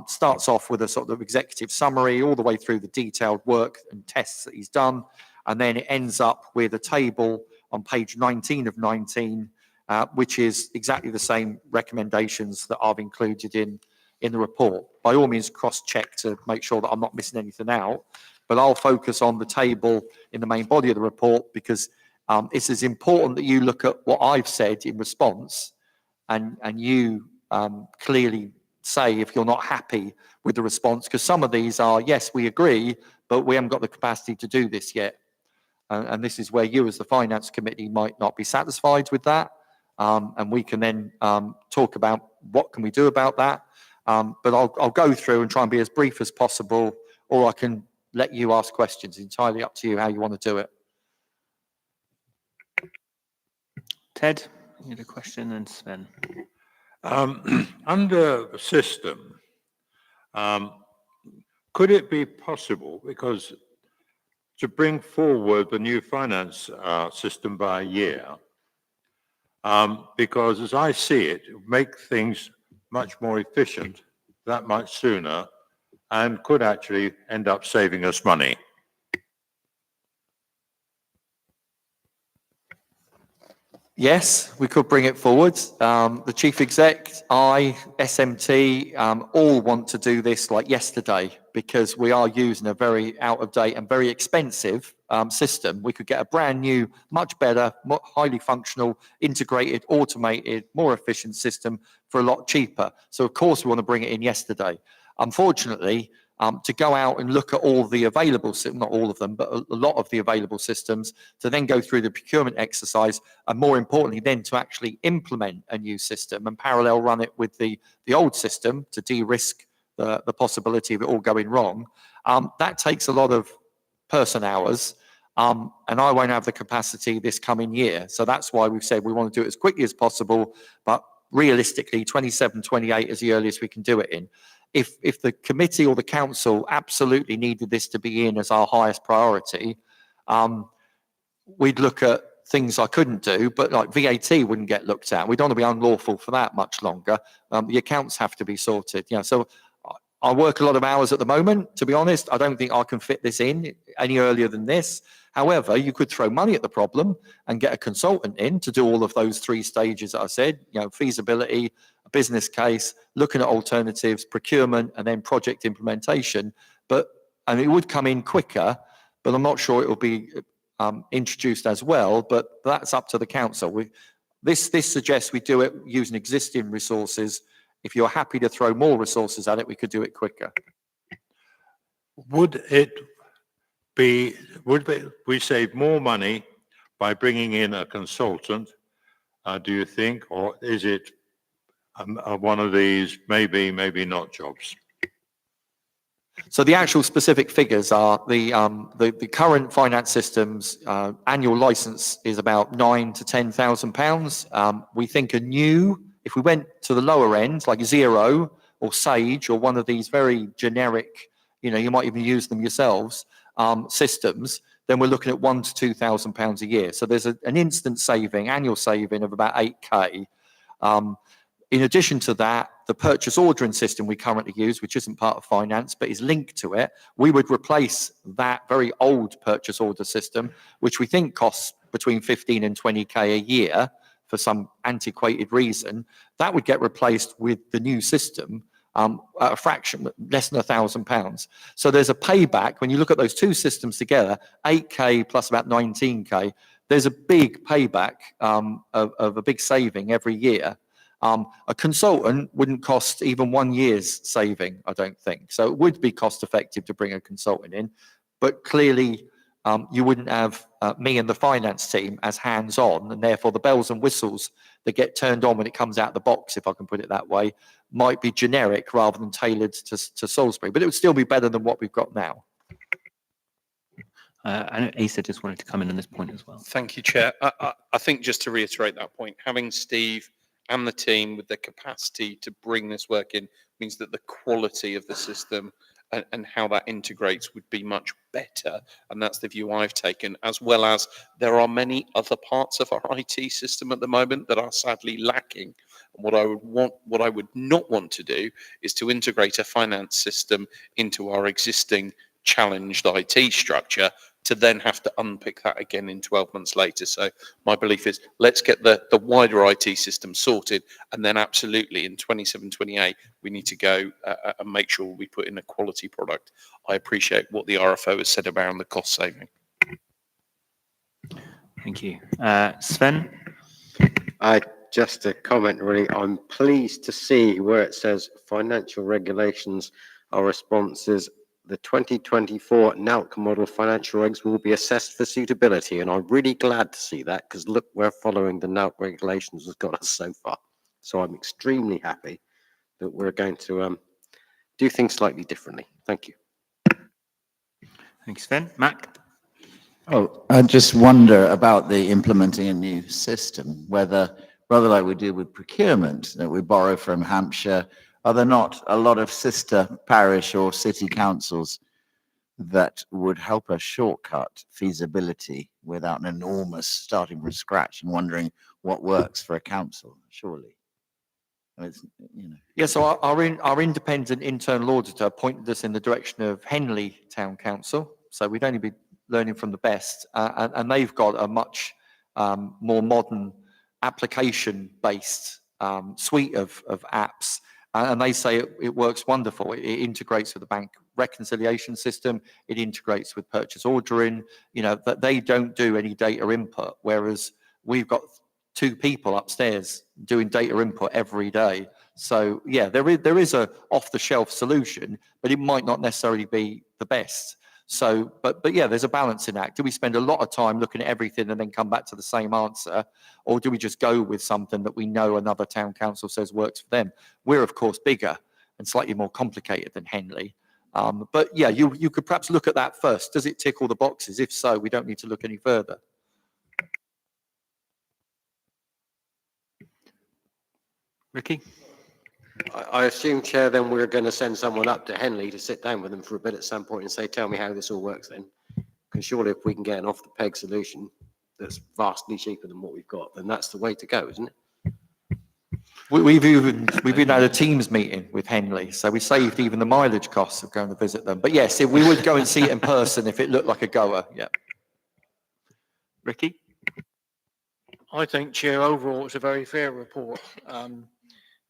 starts off with a sort of executive summary all the way through the detailed work and tests that he's done. And then it ends up with a table on page 19 of 19, which is exactly the same recommendations that I've included in the report. By all means, cross-check to make sure that I'm not missing anything out, but I'll focus on the table in the main body of the report because it's as important that you look at what I've said in response and you clearly say if you're not happy with the response, because some of these are, yes, we agree, but we haven't got the capacity to do this yet. And this is where you as the finance committee might not be satisfied with that. And we can then talk about what can we do about that. But I'll go through and try and be as brief as possible, or I can let you ask questions. Entirely up to you how you want to do it. Ted, you had a question, and Sven. Under the system, could it be possible, because to bring forward the new finance system by a year, because as I see it, make things much more efficient that much sooner and could actually end up saving us money. Yes, we could bring it forward. The chief exec, SMT, all want to do this like yesterday because we are using a very out of date and very expensive system. We could get a brand new, much better, more highly functional, integrated, automated, more efficient system for a lot cheaper. So of course we want to bring it in yesterday. Unfortunately, to go out and look at all the available, not all of them, but a lot of the available systems, to then go through the procurement exercise, and more importantly, then to actually implement a new system and parallel run it with the old system to de-risk the possibility of it all going wrong. That takes a lot of person hours, and I won't have the capacity this coming year. So that's why we've said we want to do it as quickly as possible, but realistically, 27, 28 is the earliest we can do it in. If the committee or the council absolutely needed this to be in as our highest priority, we'd look at things I couldn't do, but like VAT wouldn't get looked at. We don't want to be unlawful for that much longer. The accounts have to be sorted. So I work a lot of hours at the moment. To be honest, I don't think I can fit this in any earlier than this. However, you could throw money at the problem and get a consultant in to do all of those three stages that I said, feasibility, a business case, looking at alternatives, procurement, and then project implementation. And it would come in quicker, but I'm not sure it will be introduced as well, but that's up to the council. This suggests we do it using existing resources. If you're happy to throw more resources at it, we could do it quicker. Would we save more money by bringing in a consultant, do you think, or is it one of these maybe not jobs? So the actual specific figures are the current finance system's annual license is about £9,000 to £10,000. We think if we went to the lower end, like Xero or Sage or one of these very generic, you might even use them yourselves, systems, then we're looking at £1,000 to £2,000 a year. So there's an instant annual saving of about 8K. In addition to that, the purchase ordering system we currently use, which isn't part of finance, but is linked to it, we would replace that very old purchase order system, which we think costs between 15 and 20K a year for some antiquated reason. That would get replaced with the new system at a fraction, less than £1,000. So there's a payback. When you look at those two systems together, 8K plus about 19K, there's a big payback of a big saving every year. A consultant wouldn't cost even 1 year's saving, I don't think. So it would be cost effective to bring a consultant in, but clearly you wouldn't have me and the finance team as hands-on, and therefore the bells and whistles that get turned on when it comes out the box, if I can put it that way, might be generic rather than tailored to Salisbury. But it would still be better than what we've got now. I know Asa just wanted to come in on this point as well. Thank you, Chair. I think just to reiterate that point, having Steve and the team with the capacity to bring this work in means that the quality of the system and how that integrates would be much better. And that's the view I've taken, as well as there are many other parts of our IT system at the moment that are sadly lacking. And what I would not want to do is to integrate a finance system into our existing challenged IT structure to then have to unpick that again in 12 months later. So my belief is let's get the wider IT system sorted, and then absolutely in 27, 28, we need to go and make sure we put in a quality product. I appreciate what the RFO has said around the cost saving. Thank you. Sven? Just a comment, really. I'm pleased to see where it says financial regulations are responses. The 2024 NALC model financial regs will be assessed for suitability. And I'm really glad to see that, because look where following the NALC regulations has got us so far. So I'm extremely happy that we're going to do things slightly differently. Thank you. Thanks, Sven. Mac? Oh, I just wonder about the implementing a new system, whether, rather like we do with procurement, that we borrow from Hampshire, are there not a lot of sister parish or city councils that would help us shortcut feasibility without an enormous starting from scratch and wondering what works for a council, surely? It's, you know. Yeah, so our independent internal auditor pointed us in the direction of Henley Town Council. So we'd only be learning from the best, and they've got a much more modern application-based suite of apps, and they say it works wonderful. It integrates with the bank reconciliation system. It integrates with purchase ordering. You know, that they don't do any data input, whereas we've got 2 people upstairs doing data input every day. So yeah, there is a off-the-shelf solution, but it might not necessarily be the best. So, but yeah, there's a balancing act. Do we spend a lot of time looking at everything and then come back to the same answer? Or do we just go with something that we know another town council says works for them? We're of course bigger and slightly more complicated than Henley. But yeah, you could perhaps look at that first. Does it tick all the boxes? If so, we don't need to look any further. Ricky? I assume, Chair, then we're going to send someone up to Henley to sit down with them for a bit at some point and say, tell me how this all works then. Because surely if we can get an off-the-peg solution that's vastly cheaper than what we've got, then that's the way to go, isn't it? We've even had a Teams meeting with Henley, so we saved even the mileage costs of going to visit them. But yes, we would go and see it in person if it looked like a goer, yeah. Ricky? I think, Chair, overall, it's a very fair report.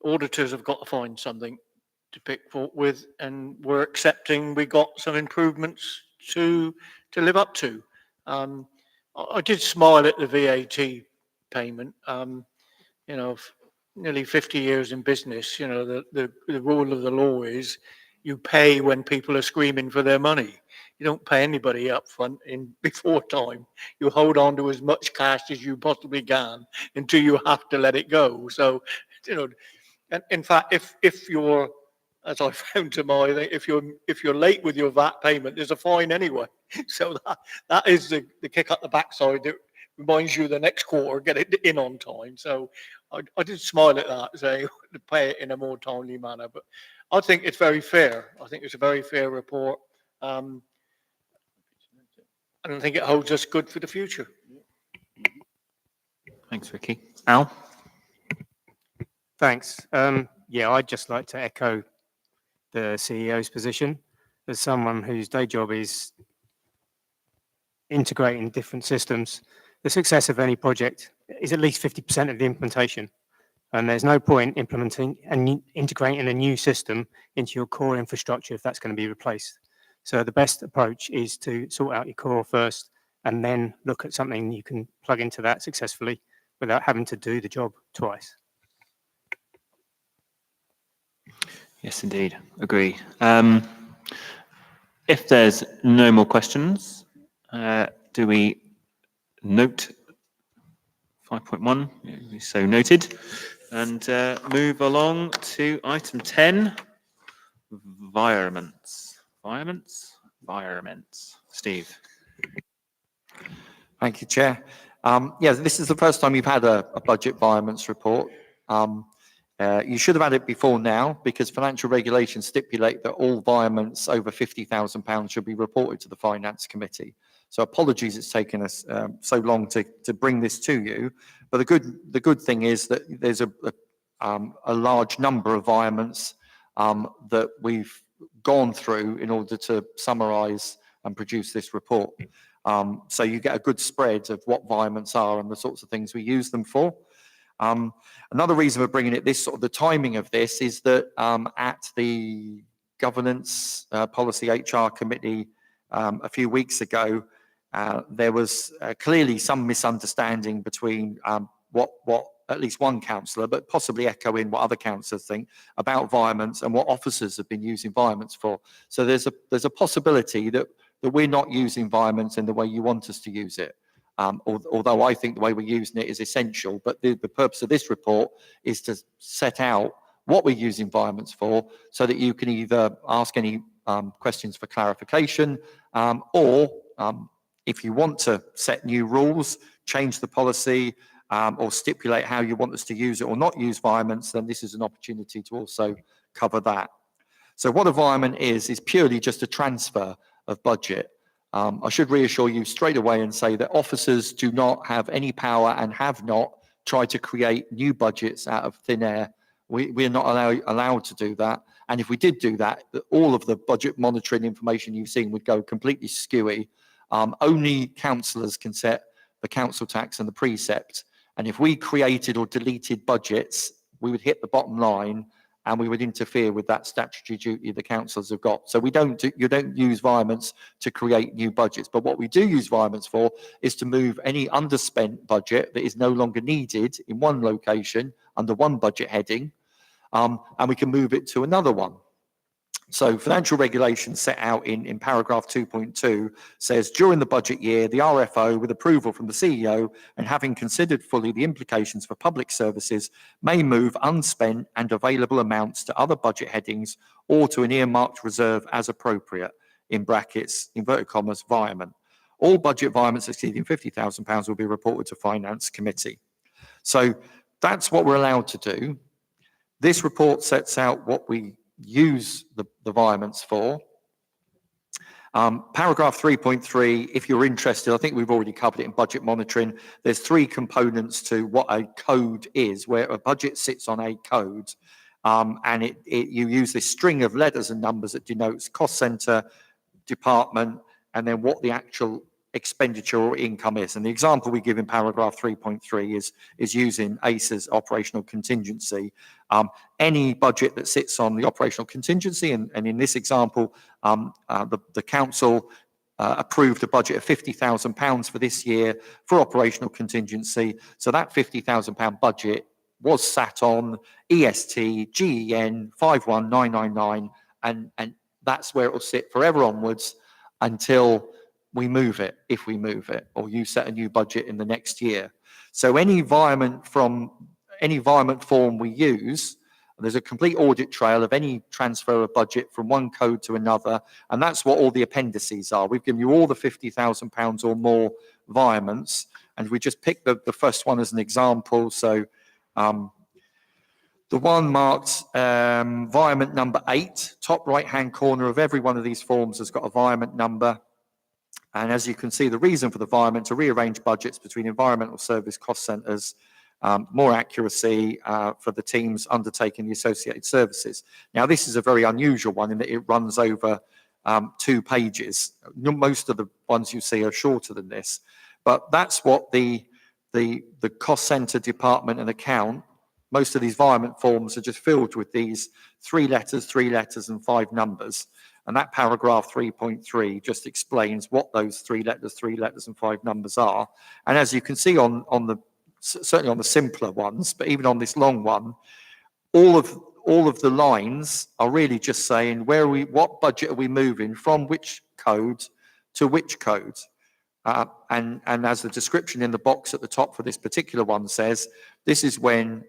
Auditors have got to find something to pick fault with, and we're accepting we got some improvements to live up to. I did smile at the VAT payment. You know, nearly 50 years in business, you know, the rule of the law is you pay when people are screaming for their money. You don't pay anybody up front before time. You hold on to as much cash as you possibly can until you have to let it go. So, you know, and in fact, if you're, as I found to my, if you're late with your VAT payment, there's a fine anyway. So that is the kick up the backside that reminds you the next quarter, get it in on time. So I did smile at that, saying to pay it in a more timely manner. But I think it's very fair. I think it's a very fair report. And I think it holds us good for the future. Thanks, Ricky. Al? Thanks. Yeah, I'd just like to echo the CEO's position. As someone whose day job is integrating different systems, the success of any project is at least 50% of the implementation. And there's no point implementing and integrating a new system into your core infrastructure if that's going to be replaced. So the best approach is to sort out your core first and then look at something you can plug into that successfully without having to do the job twice. Yes, indeed. Agree. If there's no more questions, Do we note 5.1? So noted. And move along to item 10, environments. Environments. Steve. Thank you, Chair. Yeah, this is the first time you've had a budget environments report. You should have had it before now because financial regulations stipulate that all environments over £50,000 should be reported to the Finance Committee. So apologies it's taken us so long to bring this to you. But the good thing is that there's a large number of environments that we've gone through in order to summarise and produce this report. So you get a good spread of what environments are and the sorts of things we use them for. Another reason for bringing it, the timing of this is that at the Governance Policy HR Committee a few weeks ago, there was clearly some misunderstanding between what at least one councillor, but possibly echoing what other councillors think about environments and what officers have been using environments for. So there's a possibility that we're not using environments in the way you want us to use it. Although I think the way we're using it is essential, but the purpose of this report is to set out what we're using environments for so that you can either ask any questions for clarification or if you want to set new rules, change the policy or stipulate how you want us to use it or not use environments, then this is an opportunity to also cover that. So what environment is purely just a transfer of budget. I should reassure you straight away and say that officers do not have any power and have not tried to create new budgets out of thin air. We're not allowed to do that. And if we did do that, all of the budget monitoring information you've seen would go completely skewy. Only councillors can set the council tax and the precept. And if we created or deleted budgets, we would hit the bottom line and we would interfere with that statutory duty the councillors have got. So you don't use environments to create new budgets. But what we do use environments for is to move any underspent budget that is no longer needed in one location under one budget heading, and we can move it to another one. So financial regulations set out in paragraph 2.2 says during the budget year, the RFO with approval from the CEO and having considered fully the implications for public services may move unspent and available amounts to other budget headings or to an earmarked reserve as appropriate, in brackets, inverted commas, environment. All budget environments exceeding £50,000 will be reported to Finance Committee. So that's what we're allowed to do. This report sets out what we use the environments for. Paragraph 3.3, if you're interested, I think we've already covered it in budget monitoring. There's three components to what a code is, where a budget sits on a code, and you use this string of letters and numbers that denotes cost centre, department, and then what the actual expenditure or income is. And the example we give in paragraph 3.3 is using ACE's operational contingency. Any budget that sits on the operational contingency, and in this example, the council approved a budget of £50,000 for this year for operational contingency. So that £50,000 budget was sat on EST GEN 51999, and that's where it will sit forever onwards until we move it, if we move it, or you set a new budget in the next year. So any environment form we use, there's a complete audit trail of any transfer of budget from one code to another, and that's what all the appendices are. We've given you all the £50,000 or more environments, and we just picked the first one as an example. So the one marked environment number 8, top right-hand corner of every one of these forms has got a environment number. And as you can see, the reason for the environment to rearrange budgets between environmental service cost centres, more accuracy for the teams undertaking the associated services. Now, this is a very unusual one in that it runs over 2 pages. Most of the ones you see are shorter than this, but that's what the cost centre, department and account, most of these environment forms are just filled with these 3 letters and 5 numbers. And that paragraph 3.3 just explains what those 3 letters and 5 numbers are. And as you can see certainly on the simpler ones, but even on this long one, all of the lines are really just saying what budget are we moving from which code to which code. And as the description in the box at the top for this particular one says, this is when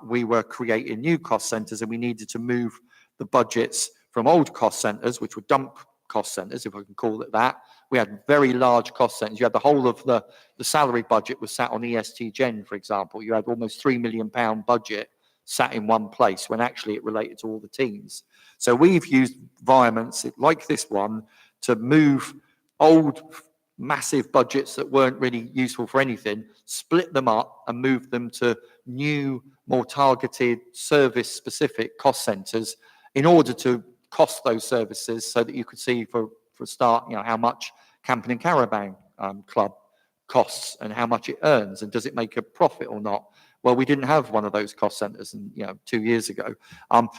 we were creating new cost centres and we needed to move the budgets from old cost centres, which were dump cost centres, if I can call it that. We had very large cost centres. You had the whole of the salary budget was sat on EST Gen, for example. You had almost £3 million budget sat in one place when actually it related to all the teams. So we've used environments like this one to move old massive budgets that weren't really useful for anything, split them up and move them to new, more targeted, service-specific cost centres in order to cost those services so that you could see for a start, how much Camping and Caravan Club costs and how much it earns and does it make a profit or not. Well, we didn't have one of those cost centres 2 years ago.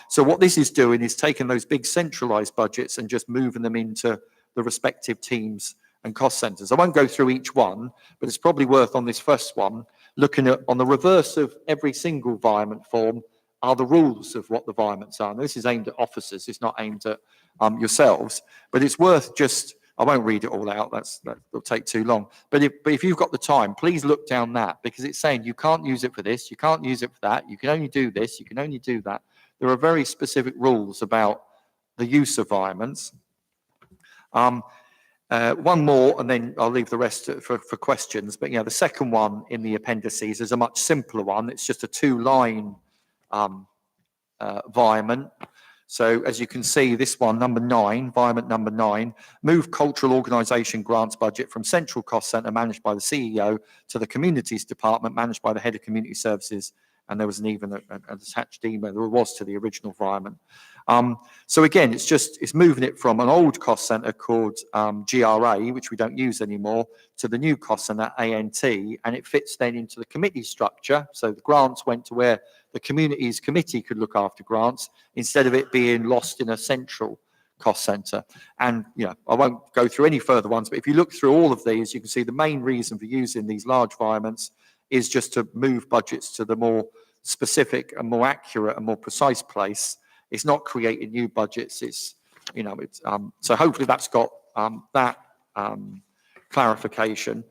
So what this is doing is taking those big centralised budgets and just moving them into the respective teams and cost centres. I won't go through each one, but it's probably worth on this first one, looking at on the reverse of every single environment form are the rules of what the environments are. Now, this is aimed at officers, it's not aimed at yourselves, but it's worth just, I won't read it all out, that'll take too long. But if you've got the time, please look down that, because it's saying you can't use it for this, you can't use it for that, you can only do this, you can only do that. There are very specific rules about the use of environments. One more, and then I'll leave the rest for questions. But the second one in the appendices is a much simpler one. It's just a 2-line environment. So as you can see, this one, number 9, environment number 9, move cultural organisation grants budget from central cost centre managed by the CEO to the communities department managed by the head of community services. And there was even an attached email, there was to the original environment. So again, it's moving it from an old cost centre called GRA, which we don't use anymore, to the new cost centre, ANT, and it fits then into the committee structure. So the grants went to where the communities committee could look after grants instead of it being lost in a central cost centre. And, I won't go through any further ones, but if you look through all of these, you can see the main reason for using these large environments is just to move budgets to the more specific and more accurate and more precise place. It's not creating new budgets. So hopefully that's got that clarification.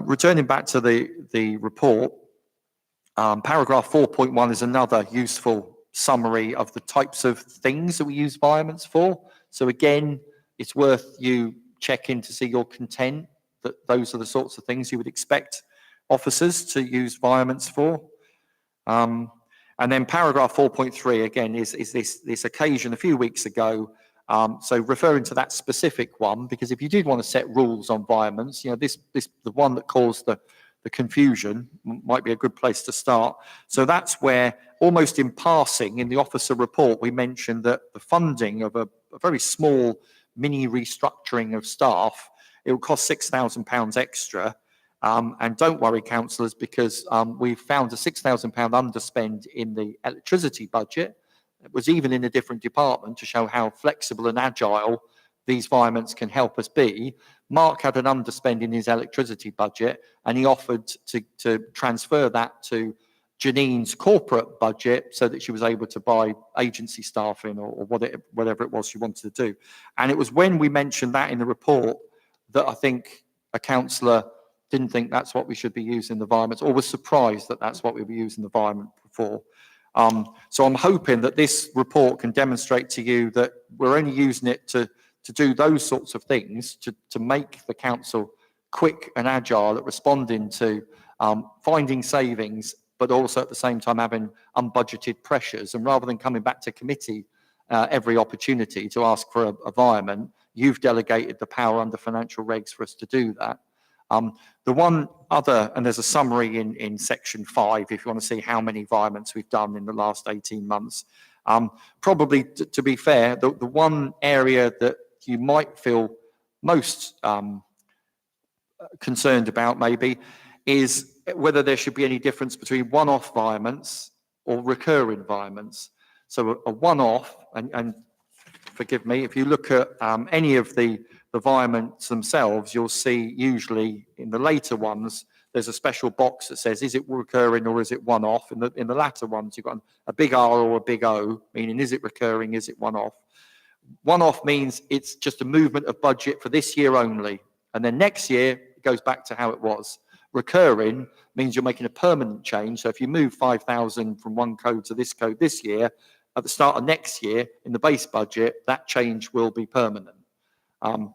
Returning back to the report, paragraph 4.1 is another useful summary of the types of things that we use environments for. So again, it's worth you checking to see you're content that those are the sorts of things you would expect officers to use environments for. And then paragraph 4.3 again is this occasion a few weeks ago. So referring to that specific one, because if you did want to set rules on environments, the one that caused the confusion might be a good place to start. So that's where almost in passing in the officer report, we mentioned that the funding of a very small mini restructuring of staff, it will cost £6,000 extra. And don't worry, councillors, because we've found a £6,000 underspend in the electricity budget. It was even in a different department to show how flexible and agile these environments can help us be. Mark had an underspend in his electricity budget, and he offered to transfer that to Janine's corporate budget so that she was able to buy agency staffing or whatever it was she wanted to do. And it was when we mentioned that in the report that I think a councillor didn't think that's what we should be using the environments, or was surprised that that's what we were using the environment for. So I'm hoping that this report can demonstrate to you that we're only using it to do those sorts of things, to make the council quick and agile at responding to finding savings, but also at the same time having unbudgeted pressures. And rather than coming back to committee every opportunity to ask for a environment, you've delegated the power under financial regs for us to do that. The one other, and there's a summary in section 5, if you want to see how many environments we've done in the last 18 months. Probably, to be fair, the one area that you might feel most concerned about maybe is whether there should be any difference between one-off environments or recurring environments. So a one-off, and forgive me, if you look at any of the environments themselves, you'll see usually in the later ones, there's a special box that says, is it recurring or is it one-off? In the latter ones, you've got a big R or a big O, meaning is it recurring, is it one-off? One-off means it's just a movement of budget for this year only. And then next year, it goes back to how it was. Recurring means you're making a permanent change. So if you move 5,000 from one code to this code this year, at the start of next year in the base budget, that change will be permanent. And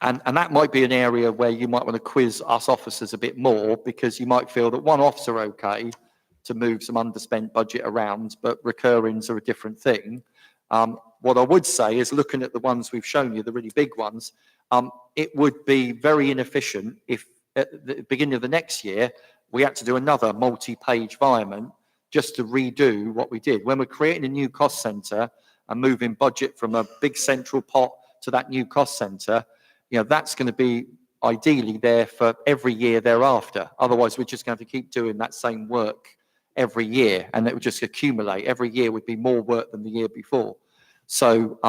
that might be an area where you might want to quiz us officers a bit more, because you might feel that one-offs are okay to move some underspent budget around, but recurrings are a different thing. What I would say is, looking at the ones we've shown you, the really big ones, it would be very inefficient if at the beginning of the next year, we had to do another multi-page environment just to redo what we did. When we're creating a new cost centre and moving budget from a big central pot to that new cost centre, you know, that's going to be ideally there for every year thereafter. Otherwise, we're just going to have to keep doing that same work every year, and it would just accumulate. Every year would be more work than the year before. So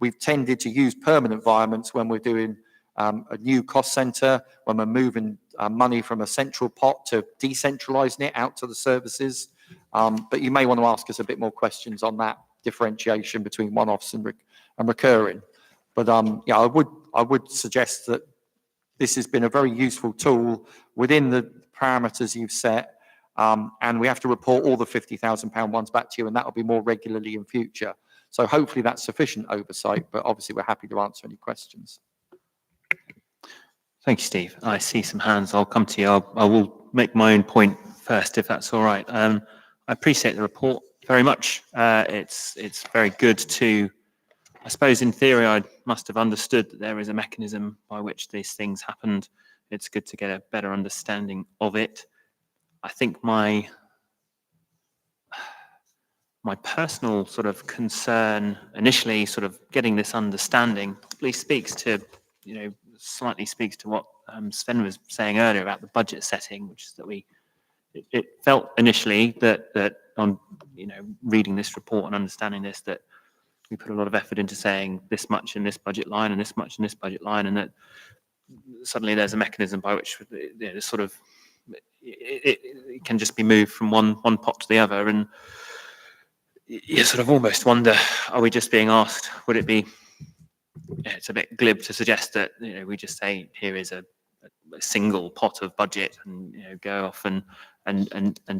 we've tended to use permanent environments when we're doing a new cost centre, when we're moving money from a central pot to decentralising it out to the services. But you may want to ask us a bit more questions on that differentiation between one-offs and recurring. But yeah, I would suggest that this has been a very useful tool within the parameters you've set, and we have to report all the £50,000 ones back to you, and that will be more regularly in future. So hopefully that's sufficient oversight, but obviously we're happy to answer any questions. Thank you, Steve. I see some hands. I'll come to you. I will make my own point first, if that's all right. I appreciate the report very much. It's very good to, I suppose in theory, I must have understood that there is a mechanism by which these things happened. It's good to get a better understanding of it. I think my personal sort of concern initially, sort of getting this understanding, probably speaks to, you know, slightly speaks to what Sven was saying earlier about the budget setting, which is that it felt initially that on, you know, reading this report and understanding this, that we put a lot of effort into saying this much in this budget line and this much in this budget line, and that suddenly there's a mechanism by which, you know, sort of it can just be moved from one pot to the other, and you sort of almost wonder, are we just being asked, would it be, yeah, it's a bit glib to suggest that, you know, we just say here is a single pot of budget, and, you know, go off and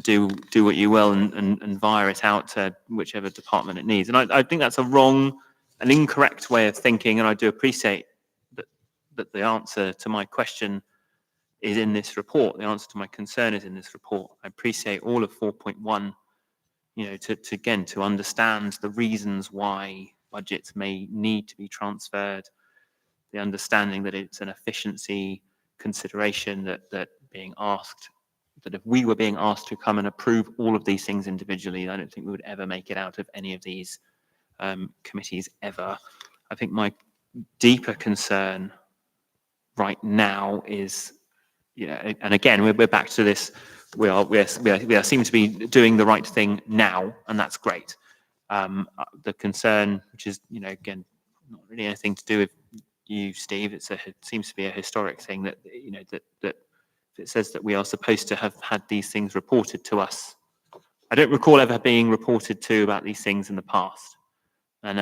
do what you will, and via it out to whichever department it needs. And I think that's a wrong, an incorrect way of thinking, and I do appreciate that the answer to my question is in this report. The answer to my concern is in this report. I appreciate all of 4.1, you know, to understand the reasons why budgets may need to be transferred, the understanding that it's an efficiency consideration, that being asked, that if we were being asked to come and approve all of these things individually, I don't think we would ever make it out of any of these committees ever. I think my deeper concern right now is, you know, and again, we're back to this, we are seem to be doing the right thing now, and that's great. The concern, which is, you know, again, not really anything to do with you, Steve, it seems to be a historic thing that, you know, that it says that we are supposed to have had these things reported to us. I don't recall ever being reported to about these things in the past. And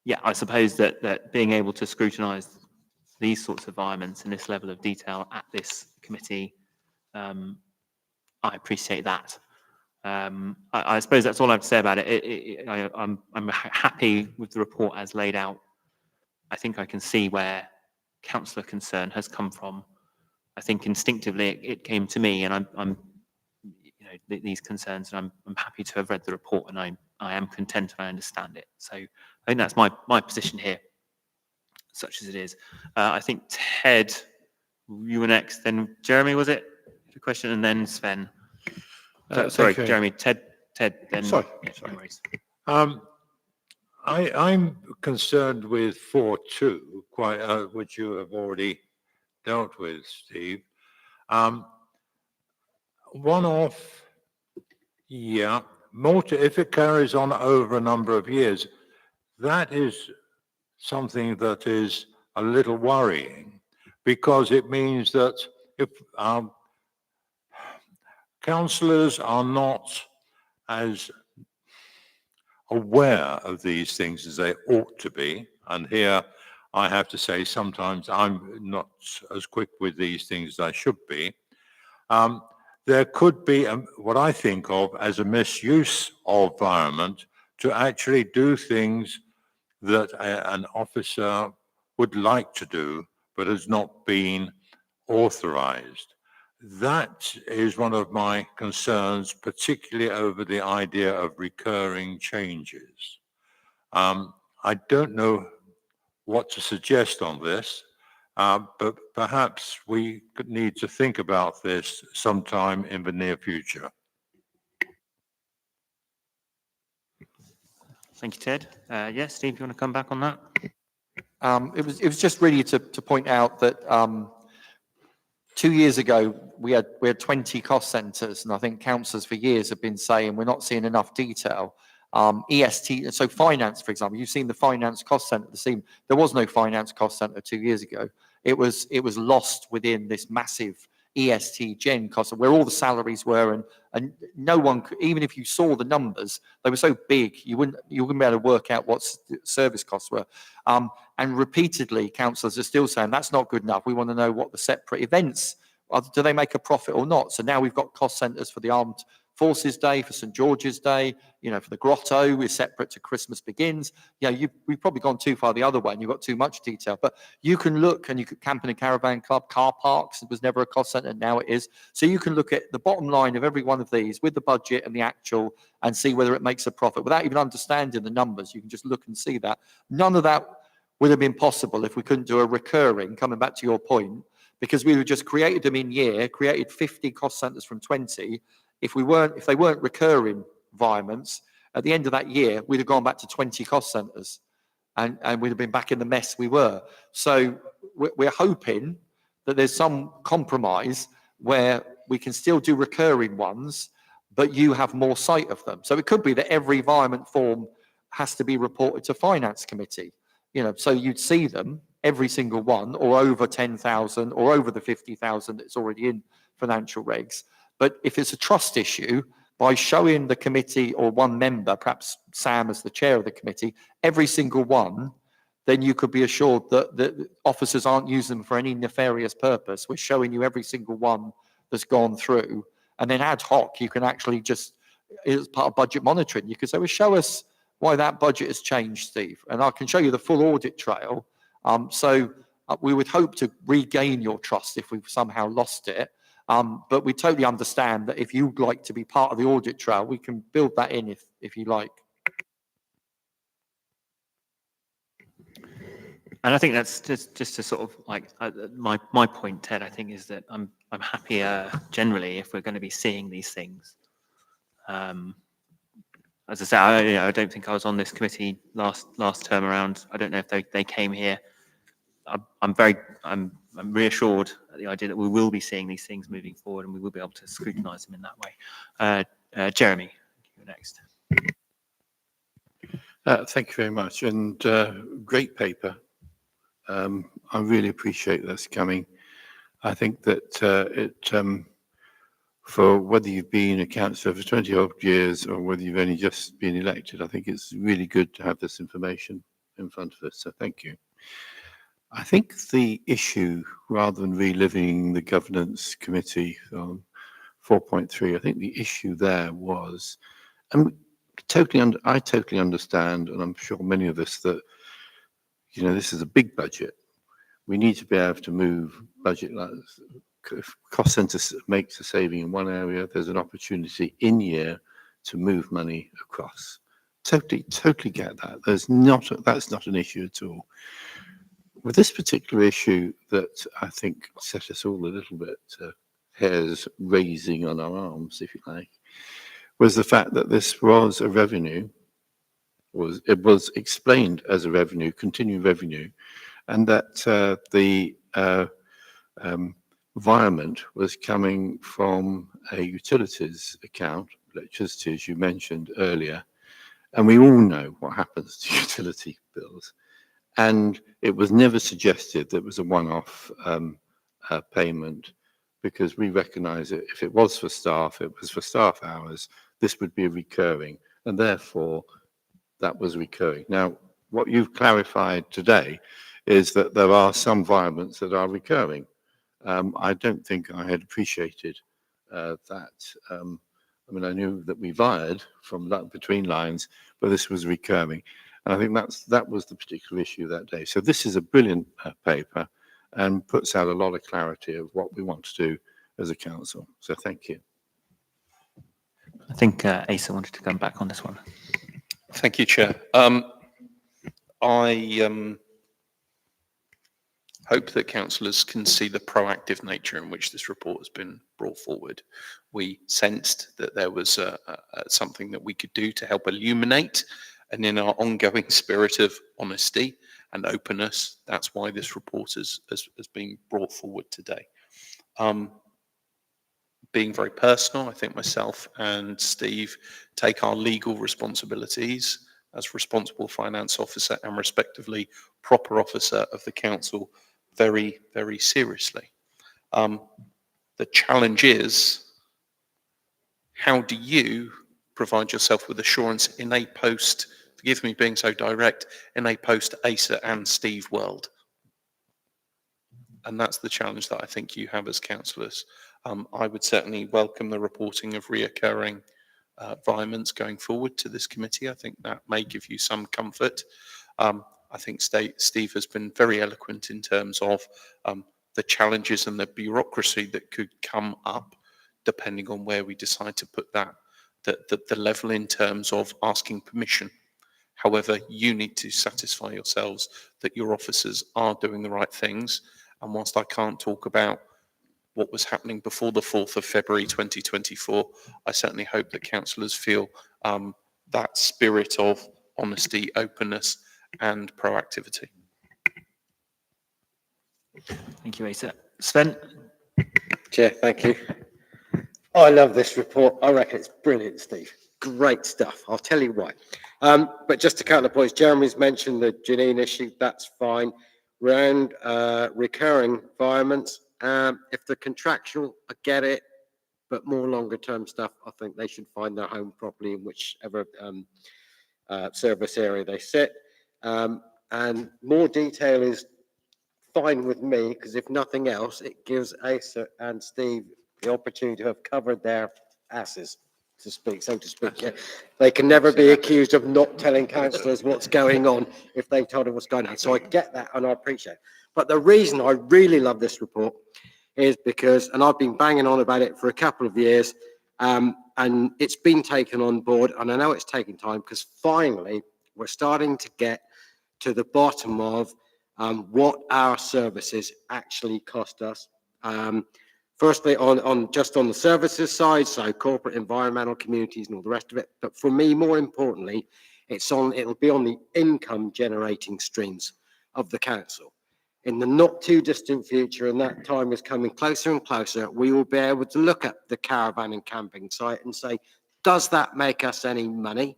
yeah, I suppose that being able to scrutinise these sorts of environments and this level of detail at this committee, I appreciate that. I suppose that's all I have to say about it. I'm happy with the report as laid out. I think I can see where councillor concern has come from. I think instinctively it came to me, and I'm you know, these concerns, and I'm happy to have read the report, and I am content and I understand it. So I think that's my position here, such as it is. I think Ted, you were next, then Jeremy, was it? The question, and then Sven. Sorry, okay. Jeremy, Ted, then. Sorry. No worries. I'm concerned with 4.2, which you have already dealt with, Steve. One-off, yeah, if it carries on over a number of years, that is something that is a little worrying, because it means that if councillors are not as aware of these things as they ought to be, and here I have to say, sometimes I'm not as quick with these things as I should be. There could be what I think of as a misuse of environment to actually do things that an officer would like to do, but has not been authorized. That is one of my concerns, particularly over the idea of recurring changes. I don't know what to suggest on this, but perhaps we could need to think about this sometime in the near future. Thank you, Ted. Yes, Steve, you want to come back on that? It was just really to point out that 2 years ago we had 20 cost centres, and I think councillors for years have been saying we're not seeing enough detail. EST, so finance, for example, you've seen the finance cost centre. There was no finance cost centre 2 years ago. It was lost within this massive EST gen cost, where all the salaries were, and no one, even if you saw the numbers, they were so big you wouldn't be able to work out what service costs were. And repeatedly, councillors are still saying that's not good enough. We want to know what the separate events are. Do they make a profit or not? So now we've got cost centres for the Armed Forces Day, for St George's Day, for the Grotto is separate to Christmas Begins. We've probably gone too far the other way and you've got too much detail, but you can look, and you could Camping and Caravan Club, car parks, it was never a cost centre, now it is. So you can look at the bottom line of every one of these with the budget and the actual and see whether it makes a profit without even understanding the numbers. You can just look and see that. None of that would have been possible if we couldn't do a recurring, coming back to your point, because we would just created them in year, created 50 cost centres from 20. If they weren't recurring environments, at the end of that year, we'd have gone back to 20 cost centres and we'd have been back in the mess we were. So we're hoping that there's some compromise where we can still do recurring ones, but you have more sight of them. So it could be that every environment form has to be reported to Finance Committee. So you'd see them, every single one, or over 10,000 or over the 50,000 that's already in financial regs. But if it's a trust issue, by showing the committee or one member, perhaps Sam as the chair of the committee, every single one, then you could be assured that the officers aren't using them for any nefarious purpose. We're showing you every single one that's gone through. And then ad hoc, you can actually just, as part of budget monitoring, you could say, well, show us why that budget has changed, Steve. And I can show you the full audit trail. So we would hope to regain your trust if we've somehow lost it. But we totally understand that if you'd like to be part of the audit trail, we can build that in if you like. And I think that's just to sort of like my point, Ted, I think is that I'm happier generally if we're going to be seeing these things. As I say, I don't think I was on this committee last term around. I don't know if they came here. I'm reassured at the idea that we will be seeing these things moving forward and we will be able to scrutinise them in that way. Jeremy, you're next. Thank you very much, and great paper. I really appreciate this coming. I think that for whether you've been a councillor for 20 odd years or whether you've only just been elected, I think it's really good to have this information in front of us. So thank you. I think the issue, rather than reliving the governance committee on 4.3, I think the issue there was, I totally understand, and I'm sure many of us, that this is a big budget. We need to be able to move budget. If cost centre makes a saving in one area, there's an opportunity in year to move money across. Totally get that. That's not an issue at all. With this particular issue that I think set us all a little bit hairs raising on our arms, if you like, was the fact that this was a revenue, it was explained as a revenue, continuing revenue, and that the environment was coming from a utilities account, electricity, as you mentioned earlier, and we all know what happens to utility bills. And it was never suggested that it was a one-off payment, because we recognise that if it was for staff, it was for staff hours, this would be recurring, and therefore that was recurring. Now, what you've clarified today is that there are some violence that are recurring. I don't think I had appreciated that. I mean, I knew that we fired from that between lines, but this was recurring. And I think that was the particular issue that day. So this is a brilliant paper and puts out a lot of clarity of what we want to do as a council. So thank you. I think Asa wanted to come back on this one. Thank you, Chair. I hope that councillors can see the proactive nature in which this report has been brought forward. We sensed that there was something that we could do to help illuminate, and in our ongoing spirit of honesty and openness, that's why this report has been brought forward today. Being very personal, I think myself and Steve take our legal responsibilities as responsible finance officer and respectively proper officer of the council very, very seriously. The challenge is, how do you provide yourself with assurance in a post, forgive me being so direct, in a post Asa and Steve world? And that's the challenge that I think you have as councillors. I would certainly welcome the reporting of reoccurring violence going forward to this committee. I think that may give you some comfort. I think Steve has been very eloquent in terms of the challenges and the bureaucracy that could come up depending on where we decide to put that, the level in terms of asking permission. However, you need to satisfy yourselves that your officers are doing the right things. And whilst I can't talk about what was happening before the 4th of February 2024, I certainly hope that councillors feel that spirit of honesty, openness and proactivity. Thank you, Asa. Sven? Chair, thank you. I love this report. I reckon it's brilliant, Steve. Great stuff. I'll tell you why. But just to count the points, Jeremy's mentioned the Janine issue. That's fine. Round recurring violence, if the contractual, I get it, but more longer term stuff, I think they should find their home properly in whichever service area they sit. And more detail is fine with me, because if nothing else, it gives Asa and Steve the opportunity to have covered their asses, to speak, so to speak. Yeah. They can never be accused of not telling councillors what's going on if they've told them what's going on. So I get that and I appreciate it. But the reason I really love this report is because, and I've been banging on about it for a couple of years, and it's been taken on board, and I know it's taking time because finally we're starting to get to the bottom of what our services actually cost us. Firstly, on just on the services side, so corporate, environmental, communities, and all the rest of it. But for me, more importantly, it'll be on the income generating streams of the council. In the not too distant future, and that time is coming closer and closer, we will be able to look at the caravan and camping site and say, does that make us any money?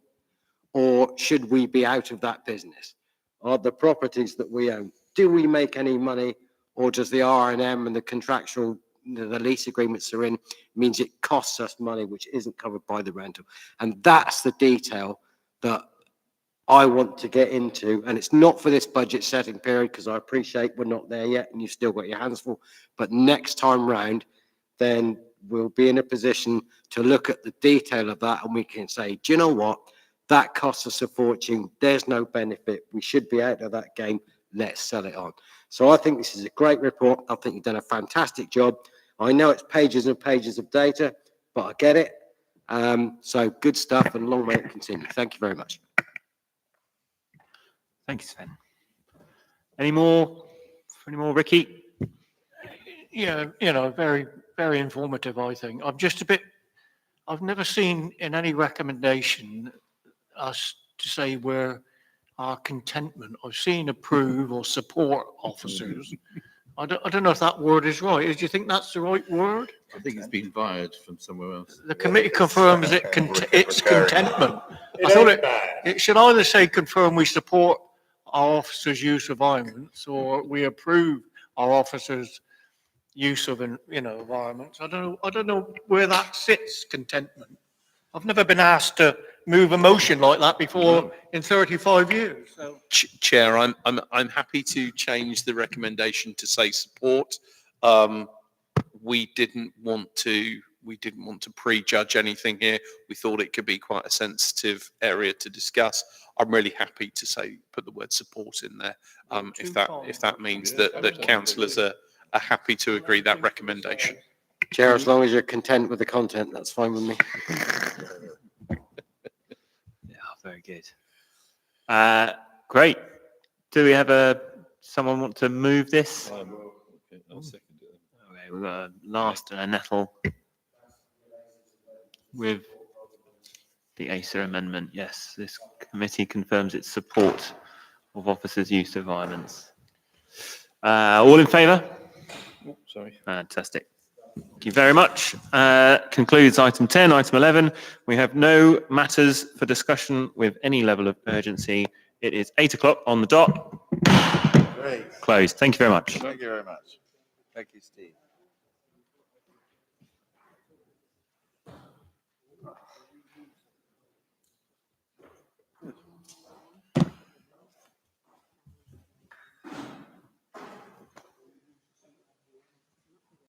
Or should we be out of that business? Are the properties that we own, do we make any money? Or does the R&M and the contractual, the lease agreements are in, means it costs us money which isn't covered by the rental? And that's the detail that I want to get into, and it's not for this budget setting period because I appreciate we're not there yet and you've still got your hands full, but next time round then we'll be in a position to look at the detail of that and we can say, do you know what, that costs us a fortune, there's no benefit, we should be out of that game, let's sell it on. So I think this is a great report. I think you've done a fantastic job. I know it's pages and pages of data, but I get it. So good stuff and long may it continue. Thank you very much. Thank you, Sven. Any more, Ricky? Yeah, very, very informative, I think. I've never seen in any recommendation us to say where our contentment. I've seen approve or support officers. I don't know if that word is right. Do you think that's the right word? I think it's been fired from somewhere else. The committee confirms its contentment. I thought it should either say confirm we support our officers' use of violence or we approve our officers' use of violence. I don't know where that sits, contentment. I've never been asked to move a motion like that before in 35 years, so. Chair, I'm happy to change the recommendation to say support. We didn't want to prejudge anything here. We thought it could be quite a sensitive area to discuss. I'm really happy to say, put the word support in there. If that means that councillors are happy to agree that recommendation. Chair, as long as you're content with the content, that's fine with me. Yeah, very good. Great. Do we have someone want to move this? Okay, we've got a last and a nettle with the ACER amendment. Yes, this committee confirms its support of officers' use of violence. All in favour? Sorry. Fantastic. Thank you very much. Concludes item 10. Item 11, we have no matters for discussion with any level of urgency. It is 8 o'clock on the dot. Great. Closed. Thank you very much. Thank you very much. Thank you, Steve.